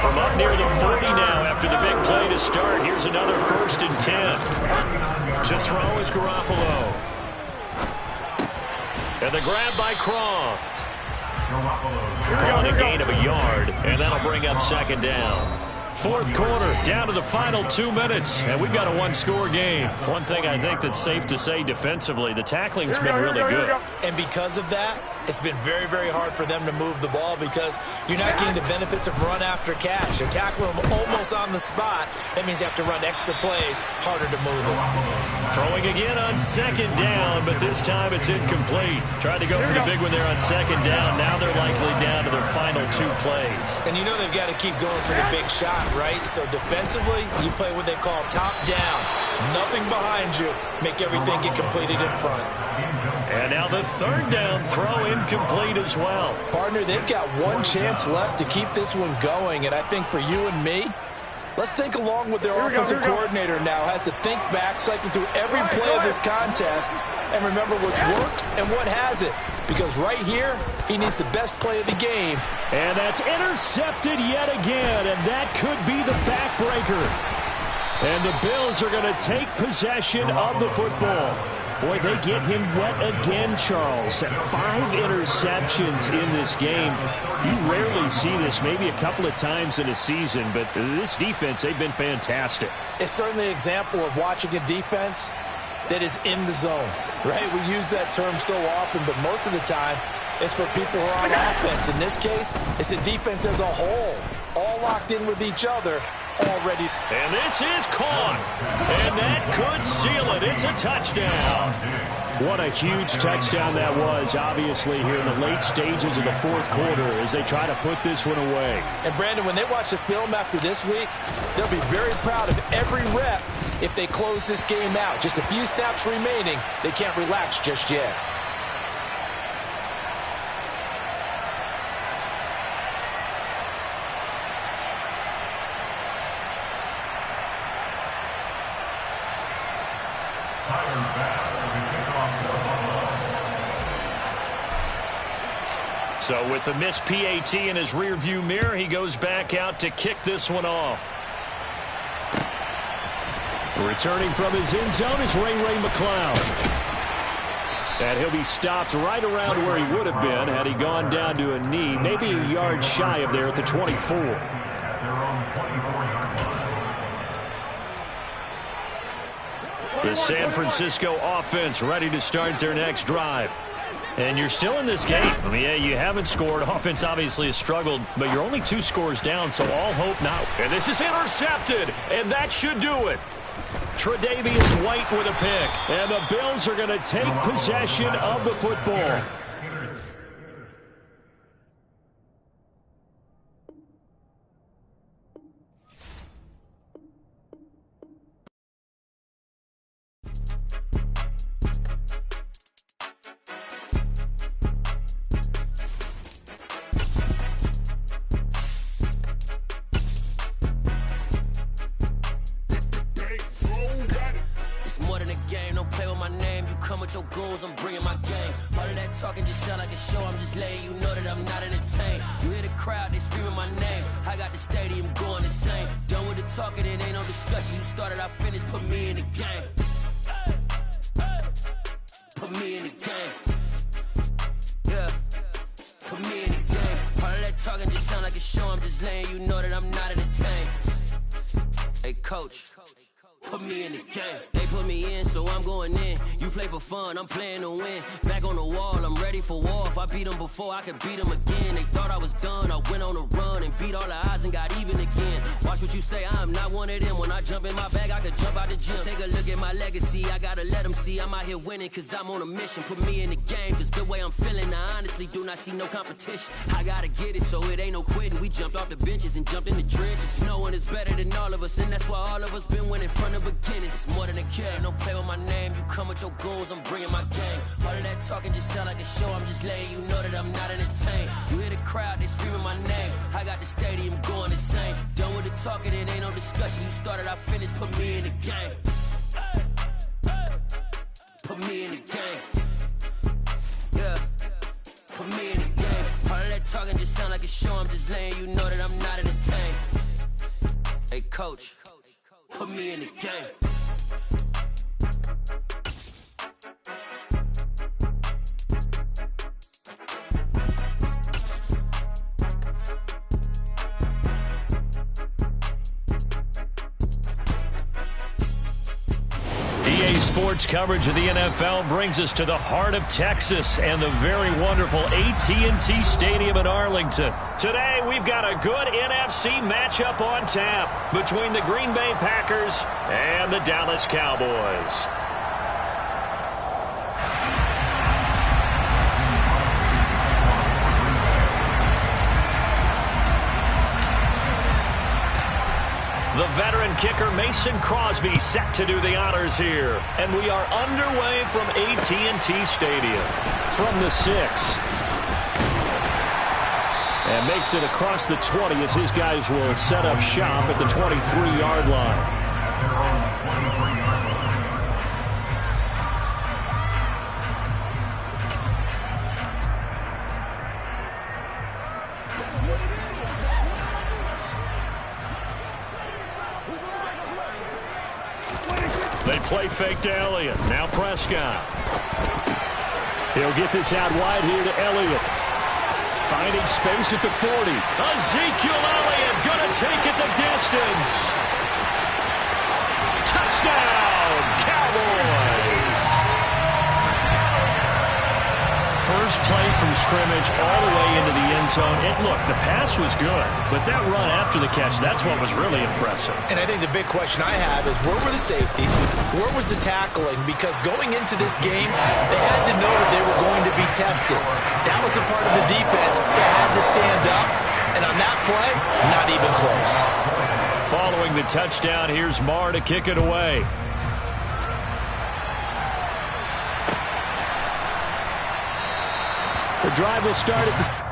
From up near the 40 now after the big play to start. Here's another 1st and 10. To throw is Garoppolo. And the grab by Croft. Calling a gain of a yard, and that'll bring up 2nd down. 4th quarter, down to the final 2 minutes, and we've got a 1-score game. One thing I think that's safe to say defensively, the tackling's been really good. And because of that, it's been very, very hard for them to move the ball because you're not getting the benefits of run after catch. They're tackling them almost on the spot. That means you have to run extra plays, harder to move it. Throwing again on 2nd down, but this time it's incomplete. Tried to go for the big one there on 2nd down. Now they're likely down to their final 2 plays. And you know they've got to keep going for the big shot, right? So defensively, you play what they call top down. Nothing behind you. Make everything get completed in front. And now the 3rd down throw incomplete as well. Partner, they've got 1 chance left to keep this one going, and I think for you and me, let's think along with their offensive coordinator now. Has to think back, cycle through every play of this contest, and remember what's worked and what hasn't. Because right here, he needs the best play of the game. And that's intercepted yet again, and that could be the backbreaker. And the Bills are going to take possession of the football. Boy, they get him wet again, Charles. 5 interceptions in this game. You rarely see this, maybe a couple of times in a season, but this defense, they've been fantastic. It's certainly an example of watching a defense that is in the zone, right? We use that term so often, but most of the time, it's for people who are on offense. In this case, it's the defense as a whole, all locked in with each other, already. And this is caught. And that could seal it. It's a touchdown. What a huge touchdown that was, obviously, here in the late stages of the 4th quarter as they try to put this one away. And, Brandon, when they watch the film after this week, they'll be very proud of every rep if they close this game out. Just a few snaps remaining. They can't relax just yet. So with the missed PAT in his rearview mirror, he goes back out to kick this one off. Returning from his end zone is Ray McCloud. And he'll be stopped right around where he would have been had he gone down to a knee, maybe a yard shy of there at the 24. The San Francisco offense ready to start their next drive. And you're still in this game. I mean, yeah, you haven't scored. Offense obviously has struggled, but you're only 2 scores down, so all hope now. And this is intercepted, and that should do it. Tre'Davious White with a pick, and the Bills are going to take possession of the football. I'm bringing my game. All of that talking just sound like a show. I'm just letting you know that I'm not entertained. You hear the crowd, they screaming my name. I got the stadium going insane. Done with the talking, it ain't no discussion. You started, I finished, put me in the game. Put me in the game. Yeah. Put me in the game. All of that talking just sound like a show. I'm just letting you know that I'm not entertained. Hey, coach. Put me in the game. They put me in, so I'm going in. You play for fun, I'm playing to win. Back on the wall, I'm ready for war. If I beat them before, I could beat them again. They thought I was done, I went on a run and beat all the odds and got even again. Watch what you say, I'm not one of them. When I jump in my bag, I could jump out the gym. Take a look at my legacy, I gotta let them see I'm out here winning, cause I'm on a mission. Put me in the game, just the way I'm feeling. I honestly do not see no competition. I gotta get it, so it ain't no quitting. We jumped off the benches and jumped in the trenches. No one is better than all of us, and that's why all of us been winning in front of the beginning. It's more than a game. Don't play with my name. You come with your goons, I'm bringing my gang. All of that talking just sound like a show. I'm just letting you know that I'm not entertained. You hear the crowd, they screaming my name. I got the stadium going insane. Done with the talking, it ain't no discussion. You started, I finished. Put me in the game. Put me in the game. Yeah. Put me in the game. All of that talking just sound like a show. I'm just letting you know that I'm not entertained. Hey, coach, put me in the game. EA Sports coverage of the NFL brings us to the heart of Texas and the very wonderful AT&T Stadium in Arlington. Today, we've got a good NFC matchup on tap between the Green Bay Packers and the Dallas Cowboys. The veteran kicker Mason Crosby set to do the honors here. And we are underway from AT&T Stadium. From the 6. And makes it across the 20 as his guys will set up shop at the 23-yard line. They play fake to Elliott. Now Prescott. He'll get this out wide here to Elliott. Finding space at the 40. Ezekiel Elliott going to take it the distance. Touchdown, Cowboys. First play from scrimmage all the way into the end zone. And look, the pass was good, but that run after the catch, that's what was really impressive. And I think the big question I have is where were the safeties? Where was the tackling? Because going into this game, they had to know that they were going to be tested. That was a part of the defense. They had to stand up. And on that play, not even close. Following the touchdown, here's Marr to kick it away. The drive will start at the...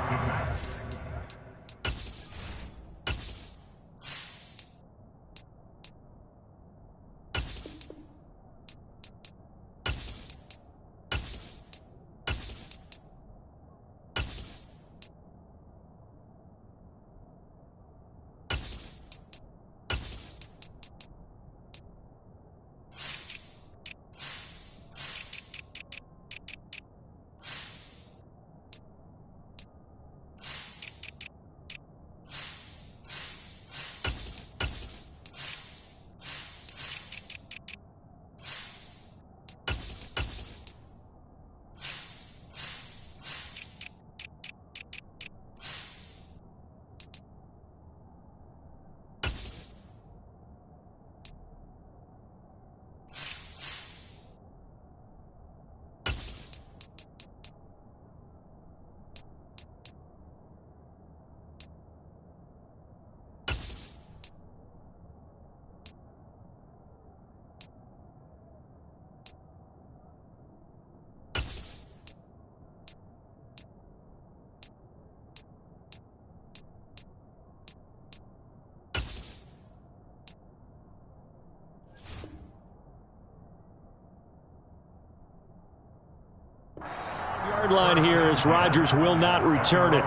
Yard line here as Rodgers will not return it.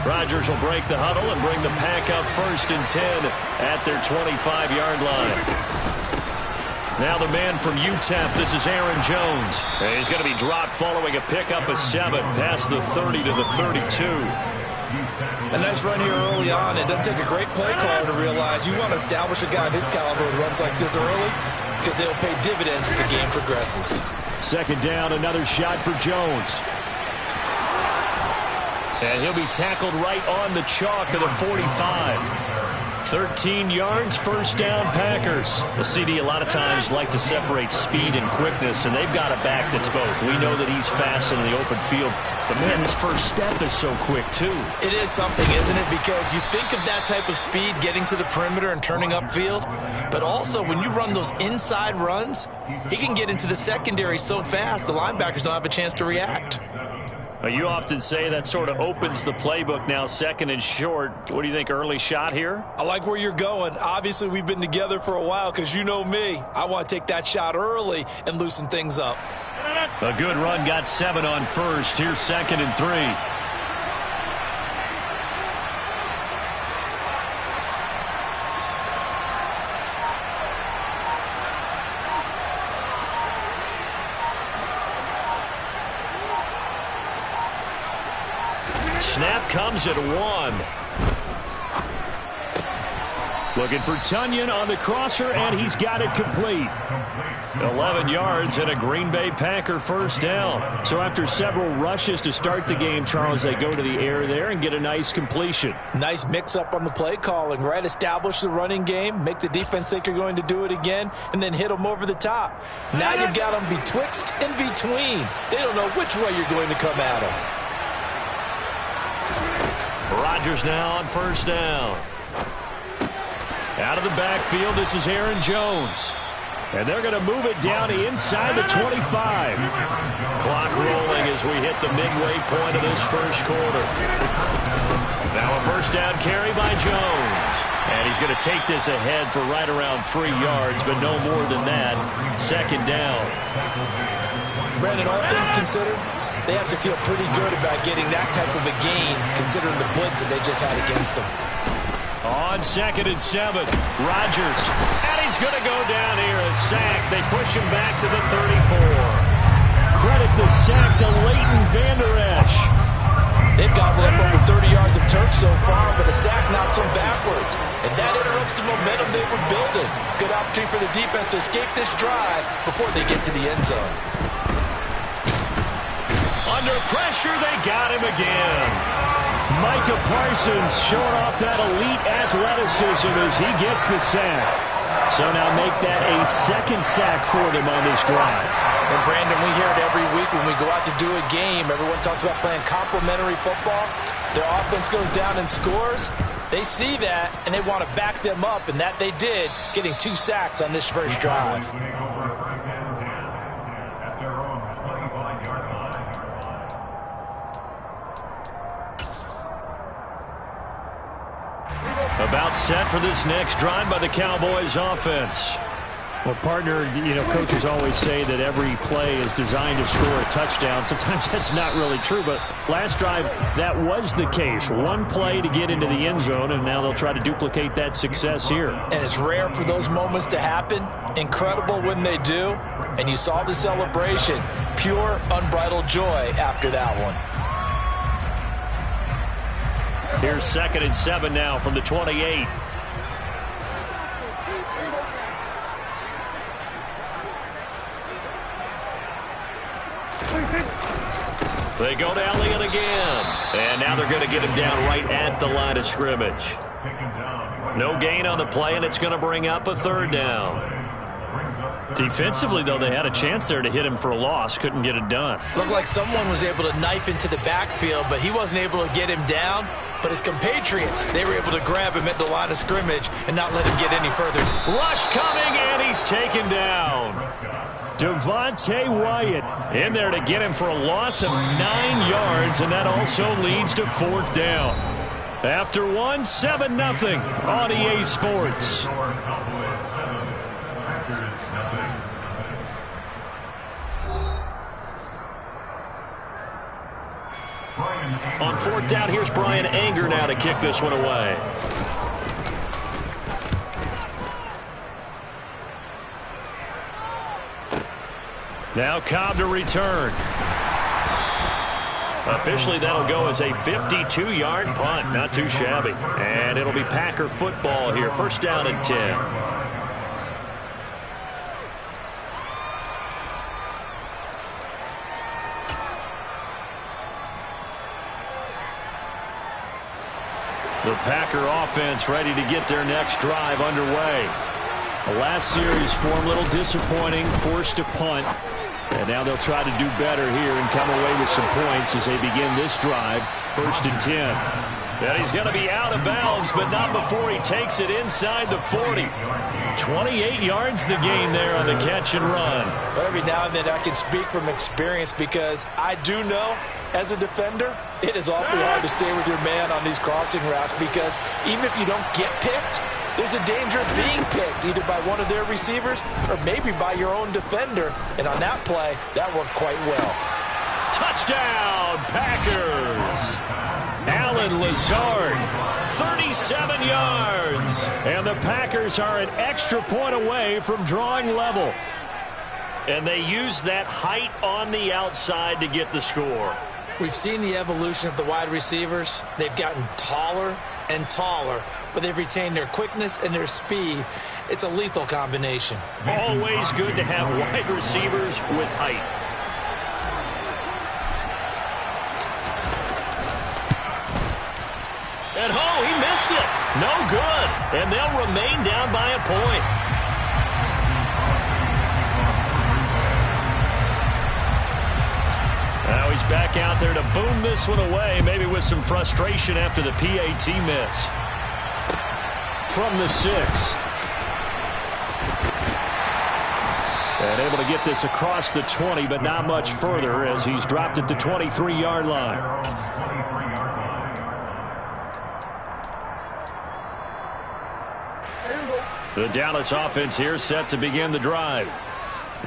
Rodgers will break the huddle and bring the pack up 1st and 10 at their 25-yard line. Now the man from UTEP, this is Aaron Jones. And he's going to be dropped following a pickup of 7 past the 30 to the 32. A nice run here early on. It doesn't take a great play caller to realize you want to establish a guy of his caliber with runs like this early because they'll pay dividends as the game progresses. 2nd down, another shot for Jones. And he'll be tackled right on the chalk of the 45. 13 yards, first down, Packers. The CD a lot of times like to separate speed and quickness, and they've got a back that's both. We know that he's fast in the open field, but man, his first step is so quick too. It is something, isn't it? Because you think of that type of speed getting to the perimeter and turning upfield, but also when you run those inside runs, he can get into the secondary so fast the linebackers don't have a chance to react. You often say that sort of opens the playbook now, second and short. What do you think, early shot here? I like where you're going. Obviously, we've been together for a while because you know me. I want to take that shot early and loosen things up. A good run, got 7 on first. Here's 2nd and 3. Snap comes at 1. Looking for Tunyon on the crosser, and he's got it complete. 11 yards and a Green Bay Packer first down. So after several rushes to start the game, Charles, they go to the air there and get a nice completion. Nice mix-up on the play calling, right? Establish the running game, make the defense think you're going to do it again, and then hit them over the top. Now you've got them betwixt and between. They don't know which way you're going to come at them. Rodgers now on first down. Out of the backfield, this is Aaron Jones. And they're going to move it down inside the 25. Clock rolling as we hit the midway point of this first quarter. Now a first down carry by Jones. And he's going to take this ahead for right around 3 yards, but no more than that. Second down. Brandon, all things considered, they have to feel pretty good about getting that type of a gain, considering the blitz that they just had against them. On 2nd and 7, Rodgers. And he's going to go down here, a sack. They push him back to the 34. Credit the sack to Leighton Vander Esch. They've gobbled up over 30 yards of turf so far, but a sack knocks them backwards. And that interrupts the momentum they were building. Good opportunity for the defense to escape this drive before they get to the end zone. Under pressure, they got him again. Micah Parsons showing off that elite athleticism as he gets the sack. So now make that a second sack for them on this drive. And Brandon, we hear it every week when we go out to do a game. Everyone talks about playing complementary football. Their offense goes down and scores. They see that, and they want to back them up, and that they did, getting 2 sacks on this first drive. About set for this next drive by the Cowboys offense. Well, partner, coaches always say that every play is designed to score a touchdown. Sometimes that's not really true, but last drive, that was the case. One play to get into the end zone, and now they'll try to duplicate that success here. And it's rare for those moments to happen. Incredible when they do. And you saw the celebration. Pure, unbridled joy after that one. Here's 2nd and 7 now from the 28. They go to Elliott again. And now they're going to get him down right at the line of scrimmage. No gain on the play, and it's going to bring up a 3rd down. Defensively, though, they had a chance there to hit him for a loss. Couldn't get it done. Looked like someone was able to knife into the backfield, but he wasn't able to get him down. But his compatriots, they were able to grab him at the line of scrimmage and not let him get any further. Rush coming, and he's taken down. Devontae Wyatt in there to get him for a loss of 9 yards, and that also leads to 4th down. After 7-0 on EA Sports. On 4th down, here's Brian Anger now to kick this one away. Now Cobb to return. Officially, that'll go as a 52-yard punt. Not too shabby. And it'll be Packer football here. 1st down and 10. The Packer offense ready to get their next drive underway. The last series form a little disappointing, forced to punt. And now they'll try to do better here and come away with some points as they begin this drive. 1st and 10. And he's going to be out of bounds, but not before he takes it inside the 40. 28 yards the gain there on the catch and run. Well, every now and then I can speak from experience because I do know as a defender it is awfully hard to stay with your man on these crossing routes because even if you don't get picked, there's a danger of being picked either by one of their receivers or maybe by your own defender. And on that play, that worked quite well. Touchdown, Packers! Allen Lazard, 37 yards. And the Packers are an extra point away from drawing level. And they use that height on the outside to get the score. We've seen the evolution of the wide receivers. They've gotten taller and taller, but they've retained their quickness and their speed. It's a lethal combination. Always good to have wide receivers with height. And he missed it. No good. And they'll remain down by a point. Now he's back out there to boom this one away, maybe with some frustration after the PAT miss. From the 6. And able to get this across the 20, but not much further as he's dropped at the 23-yard line. The Dallas offense here set to begin the drive.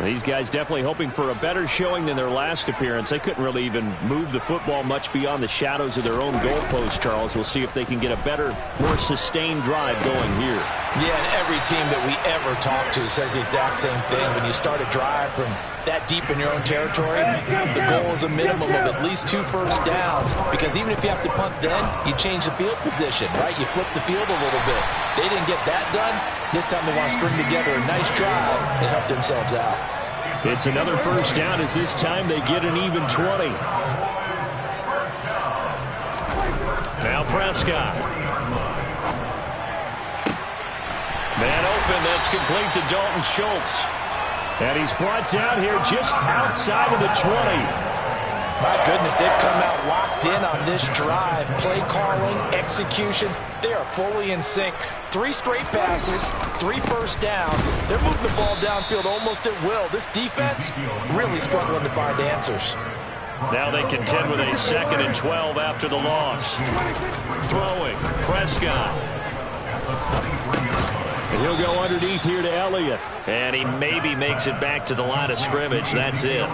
These guys definitely hoping for a better showing than their last appearance. They couldn't really even move the football much beyond the shadows of their own goalpost, Charles. We'll see if they can get a better, more sustained drive going here. Yeah, and every team that we ever talk to says the exact same thing. When you start a drive from that deep in your own territory, the goal is a minimum of at least 2 first downs. Because even if you have to punt then, you change the field position, right? You flip the field a little bit. They didn't get that done. This time they want to string together a nice drive and help themselves out. It's another first down as this time they get an even 20. Now Prescott. Man open, that's complete to Dalton Schultz. And he's brought down here just outside of the 20. My goodness, they've come out locked in on this drive. Play calling, execution, they are fully in sync. 3 straight passes, 3 first down. They're moving the ball downfield almost at will. This defense really struggling to find answers. Now they contend with a 2nd and 12 after the loss. Throwing, Prescott. And he'll go underneath here to Elliott. And he maybe makes it back to the line of scrimmage. That's it.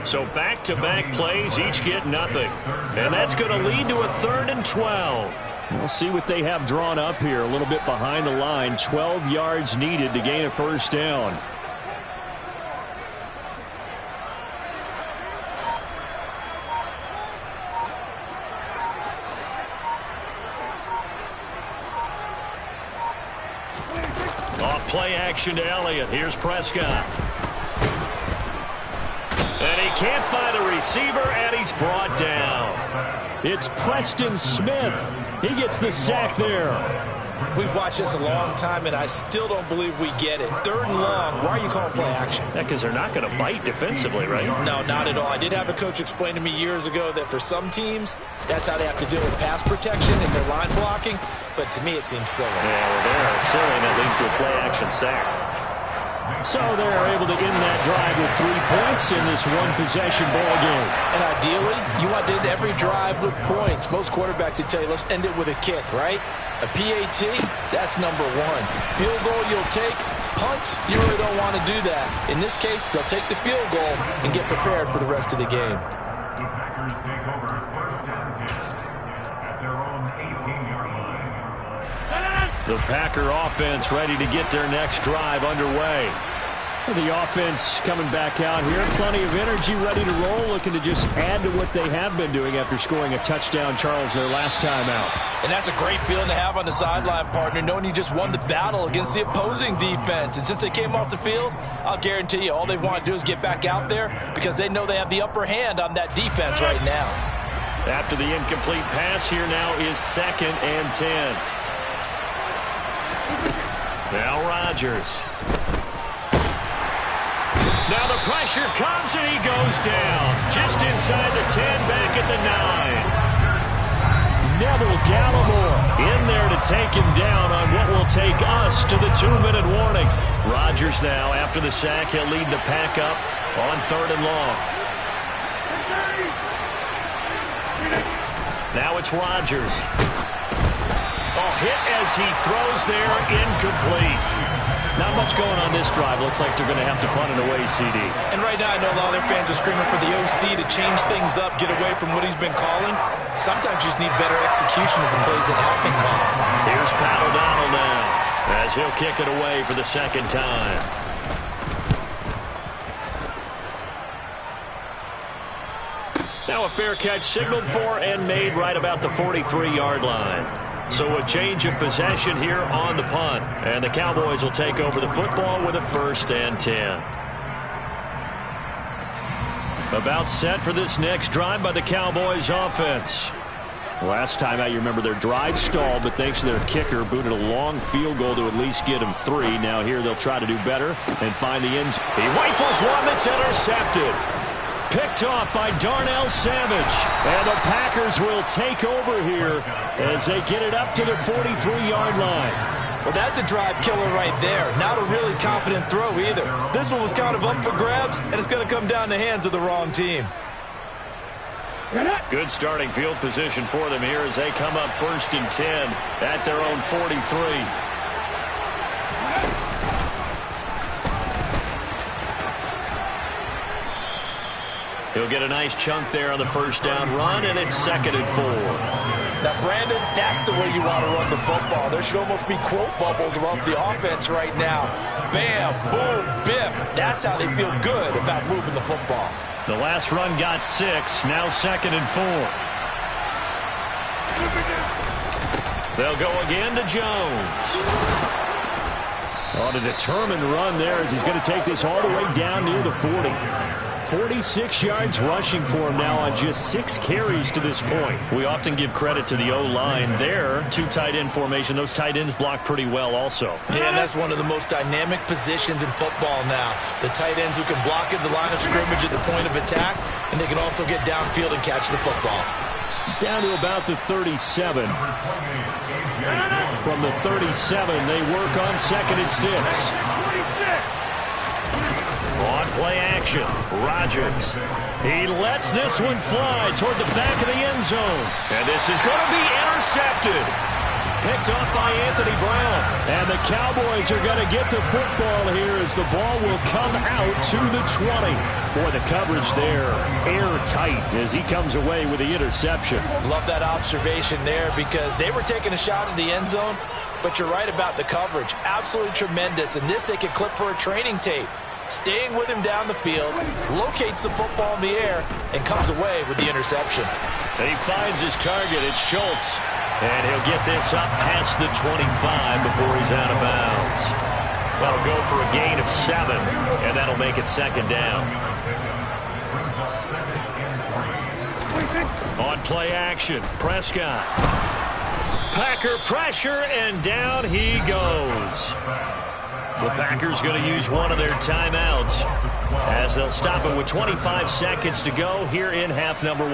So back-to-back plays, each get nothing. And that's going to lead to a 3rd and 12. We'll see what they have drawn up here. A little bit behind the line. 12 yards needed to gain a first down. Off play action to Elliott. Here's Prescott. And he can't find a receiver, and he's brought down. It's Preston Smith. He gets the sack there. We've watched this a long time, and I still don't believe we get it. 3rd and long. Why are you calling play action? Yeah, because they're not going to bite defensively, right? No, not at all. I did have a coach explain to me years ago that for some teams, that's how they have to deal with pass protection and their line blocking. But to me, it seems silly. Yeah, well, they're silly, and that leads to a play action sack. So they're able to end that drive with 3 points in this one-possession ball game. And ideally, you want to end every drive with points. Most quarterbacks would tell you, let's end it with a kick, right? A PAT, that's number 1. Field goal you'll take. Punts, you really don't want to do that. In this case, they'll take the field goal and get prepared for the rest of the game. The Packers take over 1st and 10 at their own 18-yard line. The Packer offense ready to get their next drive underway. The offense coming back out here. Plenty of energy, ready to roll, looking to just add to what they have been doing after scoring a touchdown, Charles, their last time out. And that's a great feeling to have on the sideline, partner, knowing you just won the battle against the opposing defense. And since they came off the field, I'll guarantee you all they want to do is get back out there because they know they have the upper hand on that defense right now. After the incomplete pass, here now is 2nd and 10. Now Rodgers. Now the pressure comes and he goes down. Just inside the 10, back at the 9. Neville Gallimore in there to take him down on what will take us to the 2-minute warning. Rodgers now, after the sack, he'll lead the pack up on 3rd and long. Now it's Rodgers. Oh, hit as he throws there, incomplete. Not much going on this drive. Looks like they're going to have to punt it away, CD. And right now, I know a lot of their fans are screaming for the OC to change things up, get away from what he's been calling. Sometimes you just need better execution of the plays that have been called. Here's Pat O'Donnell now, as he'll kick it away for the 2nd time. Now a fair catch signaled for and made right about the 43-yard line. So a change of possession here on the punt. And the Cowboys will take over the football with a 1st and 10. About set for this next drive by the Cowboys offense. Last time out, you remember their drive stalled, but thanks to their kicker, booted a long field goal to at least get them 3. Now here they'll try to do better and find the ends. He rifles one that's intercepted. Picked off by Darnell Savage. And the Packers will take over here as they get it up to the 43-yard line. Well, that's a drive killer right there. Not a really confident throw either. This one was kind of up for grabs, and it's going to come down the hands of the wrong team. Good starting field position for them here as they come up 1st and 10 at their own 43. He'll get a nice chunk there on the 1st down run, and it's 2nd and 4. Now, Brandon, that's the way you want to run the football. There should almost be quote bubbles around the offense right now. Bam, boom, biff. That's how they feel good about moving the football. The last run got 6, now 2nd and 4. They'll go again to Jones. On a determined run there as he's going to take this all the way down near the 40. 46 yards rushing for him now on just 6 carries to this point. We often give credit to the O-line there. 2 tight end formation. Those tight ends block pretty well also. Yeah, that's one of the most dynamic positions in football now. The tight ends who can block at the line of scrimmage at the point of attack, and they can also get downfield and catch the football. Down to about the 37. From the 37, they work on 2nd and 6. On play action, Rodgers. He lets this one fly toward the back of the end zone. And this is going to be intercepted. Picked up by Anthony Brown. And the Cowboys are going to get the football here as the ball will come out to the 20. Boy, the coverage there, airtight as he comes away with the interception. Love that observation there because they were taking a shot at the end zone, but you're right about the coverage. Absolutely tremendous. And this they could clip for a training tape. Staying with him down the field, locates the football in the air, and comes away with the interception. He finds his target. It's Schultz. And he'll get this up past the 25 before he's out of bounds. That'll go for a gain of 7, and that'll make it 2nd down. On play action, Prescott. Packer pressure, and down he goes. The Packers going to use one of their timeouts as they'll stop it with 25 seconds to go here in half number 1.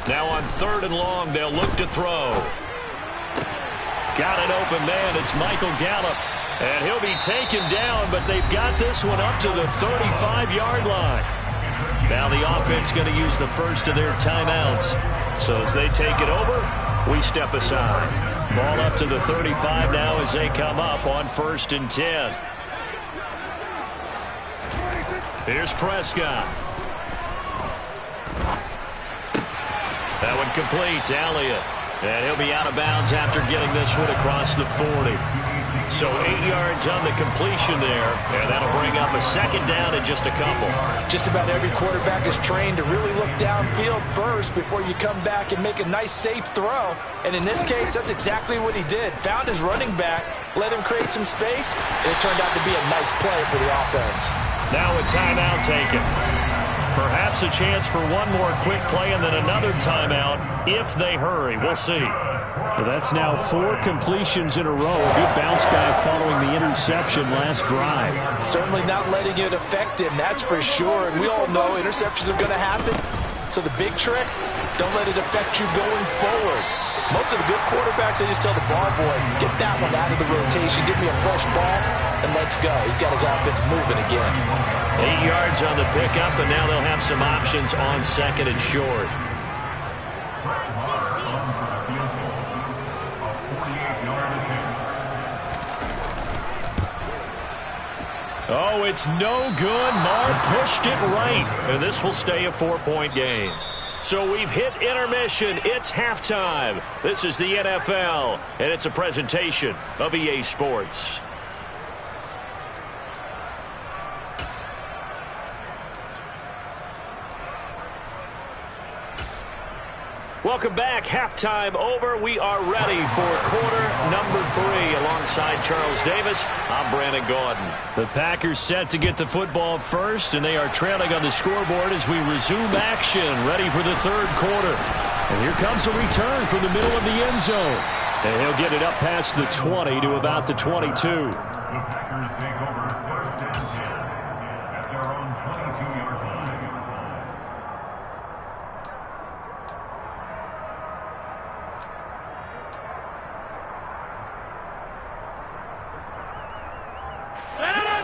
Now on 3rd and long, they'll look to throw. Got an open man. It's Michael Gallup. And he'll be taken down, but they've got this one up to the 35-yard line. Now the offense going to use the first of their timeouts. So as they take it over, we step aside. Ball up to the 35 now as they come up on 1st and 10. Here's Prescott. That one complete to Elliott. And he'll be out of bounds after getting this one across the 40. So 8 yards on the completion there, and that'll bring up a 2nd down in just a couple. Just about every quarterback is trained to really look downfield first before you come back and make a nice, safe throw. And in this case, that's exactly what he did. Found his running back, let him create some space, and it turned out to be a nice play for the offense. Now a timeout taken. Perhaps a chance for one more quick play and then another timeout if they hurry. We'll see. Well, that's now 4 completions in a row. A good bounce back following the interception last drive. Certainly not letting it affect him, that's for sure. And we all know interceptions are going to happen. So the big trick, don't let it affect you going forward. Most of the good quarterbacks, they just tell the ball boy, get that one out of the rotation, give me a fresh ball, and let's go. He's got his offense moving again. 8 yards on the pickup, and now they'll have some options on second and short. Oh, it's no good. Marr pushed it right, and this will stay a 4-point game. So we've hit intermission. It's halftime. This is the NFL, and it's a presentation of EA Sports. Welcome back. Halftime over. We are ready for quarter number 3. Alongside Charles Davis, I'm Brandon Gaudin. The Packers set to get the football first, and they are trailing on the scoreboard as we resume action, ready for the third quarter. And here comes a return from the middle of the end zone. And he'll get it up past the 20 to about the 22. The Packers take over first and 10 at their own 22-yard line.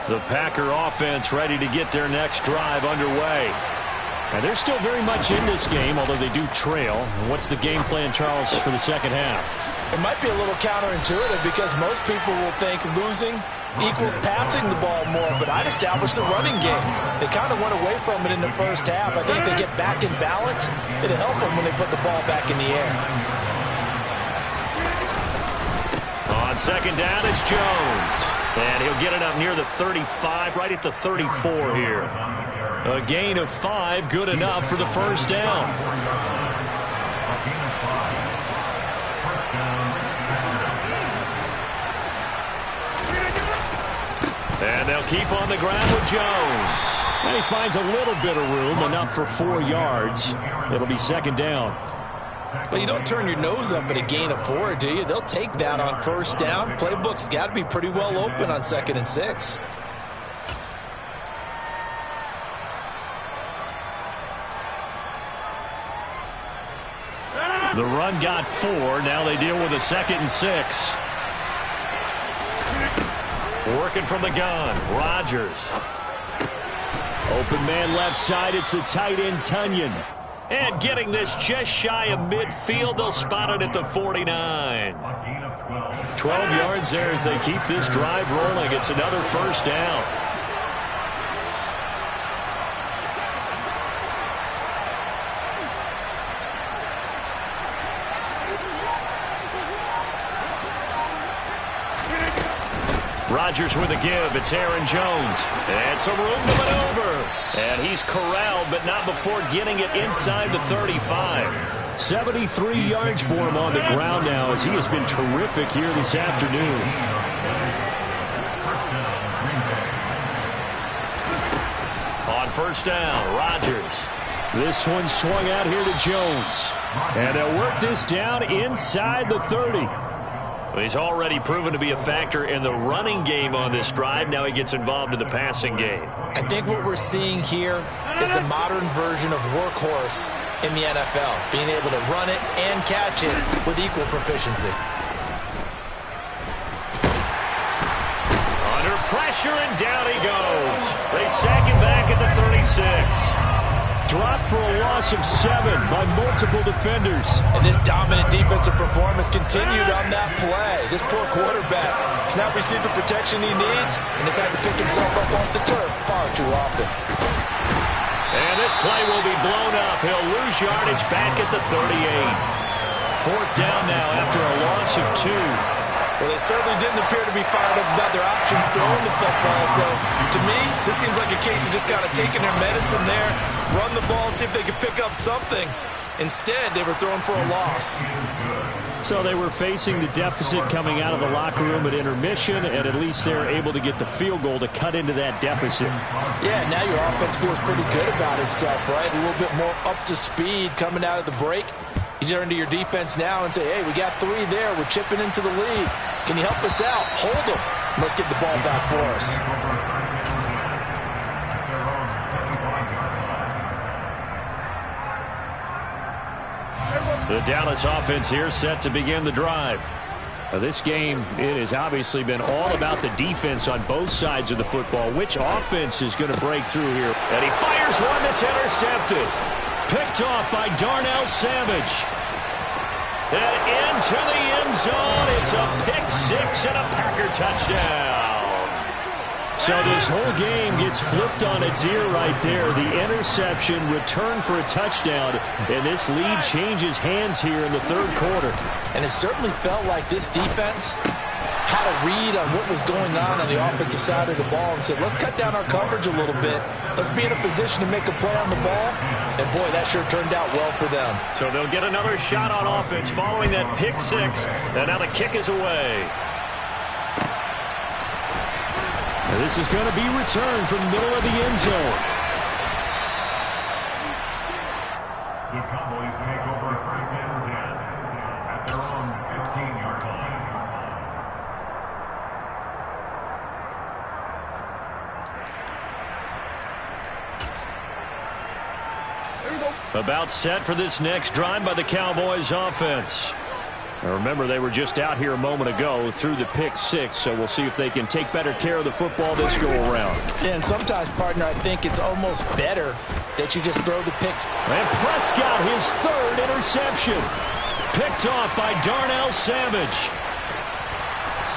The Packer offense ready to get their next drive underway. And they're still very much in this game, although they do trail. And what's the game plan, Charles, for the second half? It might be a little counterintuitive because most people will think losing equals passing the ball more, but I'd establish the running game. They kind of went away from it in the first half. I think if they get back in balance, it'll help them when they put the ball back in the air. On second down, it's Jones. And he'll get it up near the 35, right at the 34 here. A gain of 5, good enough for the first down. And they'll keep on the ground with Jones. And he finds a little bit of room, enough for 4 yards. It'll be second down. Well, you don't turn your nose up at a gain of 4, do you? They'll take that on first down. Playbook's got to be pretty well open on 2nd and 6. The run got 4. Now they deal with a 2nd and 6. Working from the gun, Rodgers. Open man left side. It's the tight end, Tunyon. And getting this just shy of midfield, they'll spot it at the 49. 12 yards there as they keep this drive rolling. It's another first down. Rodgers with a give. It's Aaron Jones. And some room to maneuver. And he's corralled, but not before getting it inside the 35. 73 yards for him on the ground now as he has been terrific here this afternoon. On first down, Rodgers. This one swung out here to Jones. And they'll work this down inside the 30. He's already proven to be a factor in the running game on this drive. Now he gets involved in the passing game. I think what we're seeing here is the modern version of workhorse in the NFL, being able to run it and catch it with equal proficiency. Under pressure, and down he goes. They sack him back at the 36. Dropped for a loss of 7 by multiple defenders. And this dominant defensive performance continued on that play. This poor quarterback has not received the protection he needs and has had to pick himself up off the turf far too often. And this play will be blown up. He'll lose yardage back at the 38. 4th down now after a loss of 2. Well, they certainly didn't appear to be fired up about their options throwing the football. So, to me, this seems like a case of just kind of taking their medicine there, run the ball, see if they could pick up something. Instead, they were throwing for a loss. So they were facing the deficit coming out of the locker room at intermission, and at least they're able to get the field goal to cut into that deficit. Yeah, now your offense feels pretty good about itself, right? A little bit more up to speed coming out of the break. You turn to your defense now and say, hey, we got 3 there. We're chipping into the lead. Can you help us out? Hold them. Let's get the ball back for us. The Dallas offense here set to begin the drive. Now this game, it has obviously been all about the defense on both sides of the football. Which offense is going to break through here? And he fires one that's intercepted. Picked off by Darnell Savage. And into the end zone. It's a pick 6 and a Packer touchdown. So this whole game gets flipped on its ear right there. The interception, return for a touchdown, and this lead changes hands here in the third quarter. And it certainly felt like this defense had a read on what was going on the offensive side of the ball and said, let's cut down our coverage a little bit. Let's be in a position to make a play on the ball. And, boy, that sure turned out well for them. So they'll get another shot on offense following that pick 6, and now the kick is away. And this is going to be returned from the middle of the end zone. The Cowboys take over first and 10 at their own 15-yard line. About set for this next drive by the Cowboys offense. Now remember, they were just out here a moment ago through the pick 6, so we'll see if they can take better care of the football this go-around. And sometimes, partner, I think it's almost better that you just throw the picks. And Prescott, his 3rd interception. Picked off by Darnell Savage.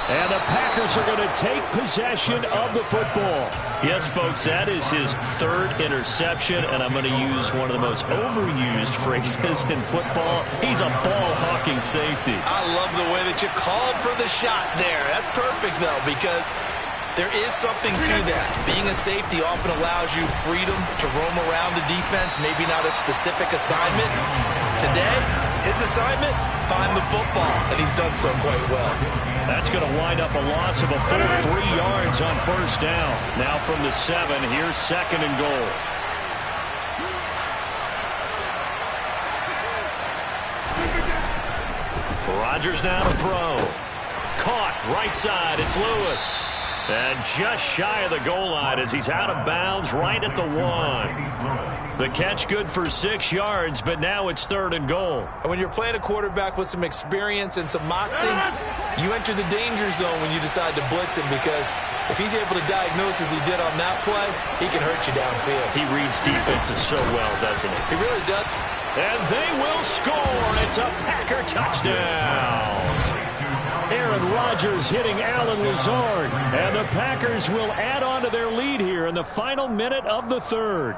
And the Packers are going to take possession of the football. Yes, folks, that is his 3rd interception, and I'm going to use one of the most overused phrases in football. He's a ball-hawking safety. I love the way that you called for the shot there. That's perfect, though, because there is something to that. Being a safety often allows you freedom to roam around the defense, maybe not a specific assignment. Today, his assignment, find the football, and he's done so quite well. That's going to wind up a loss of a full 3 yards on first down. Now from the 7, here's 2nd and goal. Rodgers now to throw. Caught right side. It's Lewis. And just shy of the goal line as he's out of bounds right at the 1. The catch good for 6 yards, but now it's 3rd and goal. And when you're playing a quarterback with some experience and some moxie, you enter the danger zone when you decide to blitz him, because if he's able to diagnose as he did on that play, he can hurt you downfield. He reads defenses so well, doesn't he? He really does. And they will score. It's a Packer touchdown. Aaron Rodgers hitting Allen Lazard. And the Packers will add on to their lead here in the final minute of the 3rd.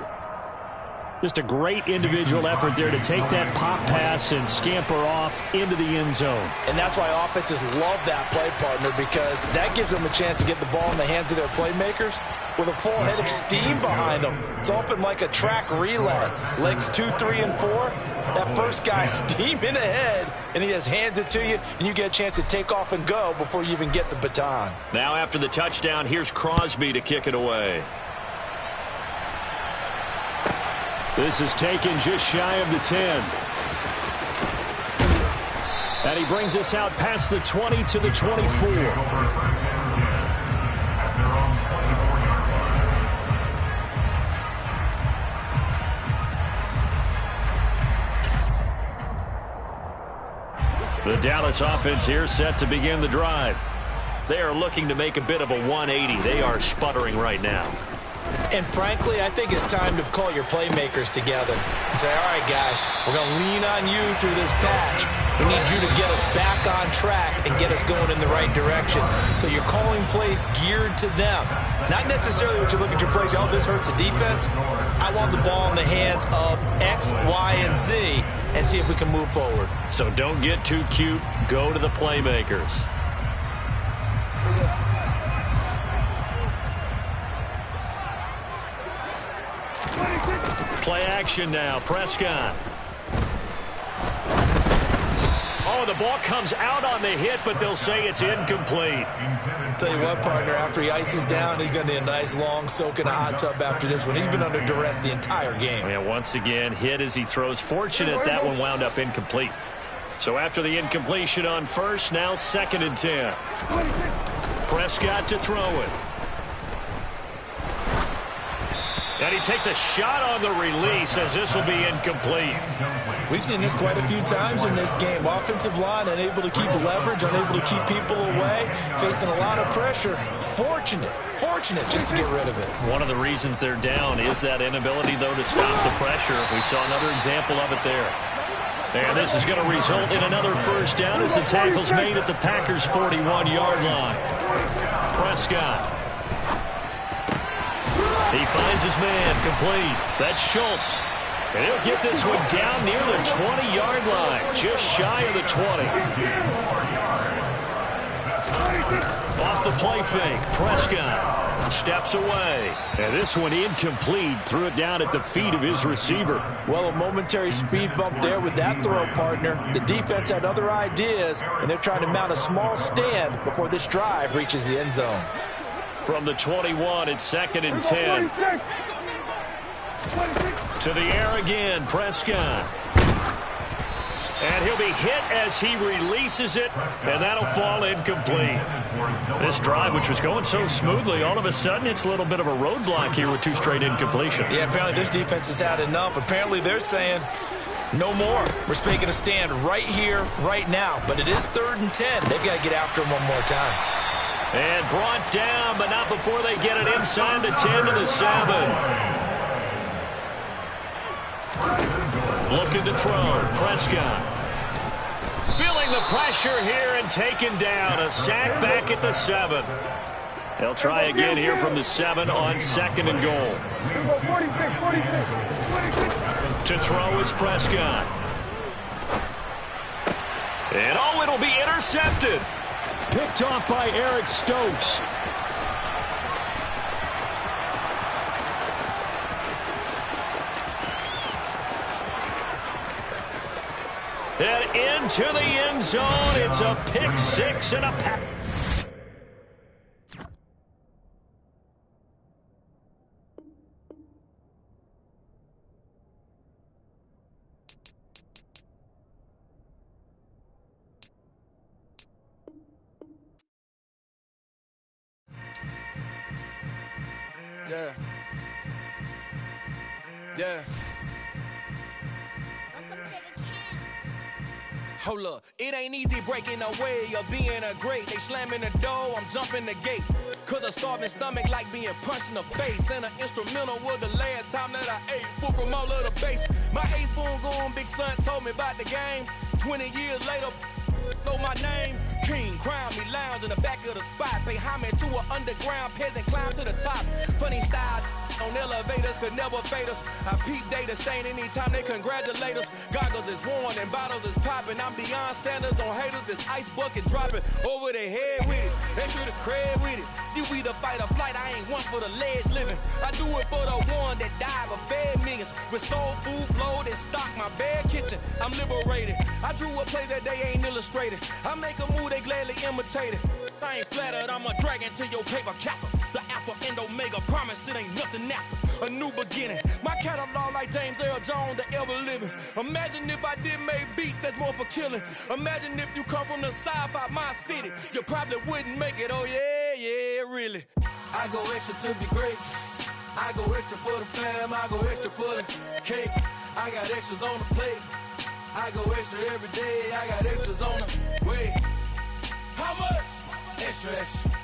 Just a great individual effort there to take that pop pass and scamper off into the end zone. And that's why offenses love that play, partner, because that gives them a chance to get the ball in the hands of their playmakers with a full head of steam behind them. It's often like a track relay. Legs 2, 3, and 4. That first guy steaming ahead, and he just hands it to you, and you get a chance to take off and go before you even get the baton. Now after the touchdown, here's Crosby to kick it away. This is taken just shy of the 10. And he brings us out past the 20 to the 24. The Dallas offense here set to begin the drive. They are looking to make a bit of a 180. They are sputtering right now. And frankly, I think it's time to call your playmakers together and say, all right, guys, we're going to lean on you through this patch. We need you to get us back on track and get us going in the right direction. So you're calling plays geared to them. Not necessarily what you look at your plays, oh, this hurts the defense. I want the ball in the hands of X, Y, and Z and see if we can move forward. So don't get too cute. Go to the playmakers. Play action now. Prescott. Oh, the ball comes out on the hit, but they'll say it's incomplete. Tell you what, partner, after he ices down, he's going to need a nice long soak in a hot tub after this one. He's been under duress the entire game. Yeah, once again, hit as he throws. Fortunate that one wound up incomplete. So after the incompletion on first, now 2nd and 10. Prescott to throw it. And he takes a shot on the release as this will be incomplete. We've seen this quite a few times in this game. Offensive line unable to keep leverage, unable to keep people away, facing a lot of pressure. Fortunate just to get rid of it. One of the reasons they're down is that inability, though, to stop the pressure. We saw another example of it there. And this is going to result in another first down as the tackle's made at the Packers' 41-yard line. Prescott. He finds his man, complete. That's Schultz. And he'll get this one down near the 20-yard line, just shy of the 20. Off the play fake, Prescott steps away. And this one incomplete, threw it down at the feet of his receiver. Well, a momentary speed bump there with that throw, partner. The defense had other ideas, and they're trying to mount a small stand before this drive reaches the end zone. From the 21, it's 2nd and 10. To the air again, Prescott. And he'll be hit as he releases it, and that'll fall incomplete. This drive, which was going so smoothly, all of a sudden it's a little bit of a roadblock here with 2 straight incompletions. Yeah, apparently this defense has had enough. Apparently they're saying, no more. We're making a stand right here, right now. But it is 3rd and 10. They've got to get after him one more time. And brought down, but not before they get it inside the 10 to the 7. Looking to throw, Prescott. Feeling the pressure here and taken down. A sack back at the 7. They'll try again here from the 7 on 2nd and goal. To throw is Prescott. And oh, it'll be intercepted. Picked off by Eric Stokes. And into the end zone. It's a pick 6 and a pack. Yeah. Hold up, it ain't easy breaking away or being a great. They slamming the door, I'm jumping the gate. Cause a starving stomach like being punched in the face. And an instrumental was the last time that I ate. Full from all of the bass. My A-spoon going, big son told me about the game. 20 years later, know my name. King, crown me, lounge in the back of the spot. Pay homage to an underground peasant, climb to the top. Funny style on elevators could never fade us. I peep data stain anytime they congratulate us. Goggles is worn and bottles is popping. I'm beyond Sanders on haters, this ice bucket dropping over their head with it. Extra the cred with it. You either fight or flight, I ain't one for the ledge living. I do it for the one that died but fed millions. With soul food flowed and stocked my bare kitchen. I'm liberated. I drew a play that they ain't illustrated. I make a move, they gladly imitate it. I ain't flattered, I'm a dragon to your paper castle. The Alpha and Omega, promise it ain't nothing after. A new beginning. My catalog like James Earl Jones, the ever living. Imagine if I did make beats that's more for killing. Imagine if you come from the south out my city. You probably wouldn't make it, oh yeah, really. I go extra to be great. I go extra for the fam, I go extra for the cake. I got extras on the plate. I go extra every day, I got extras on the way. How much? Extra, extra.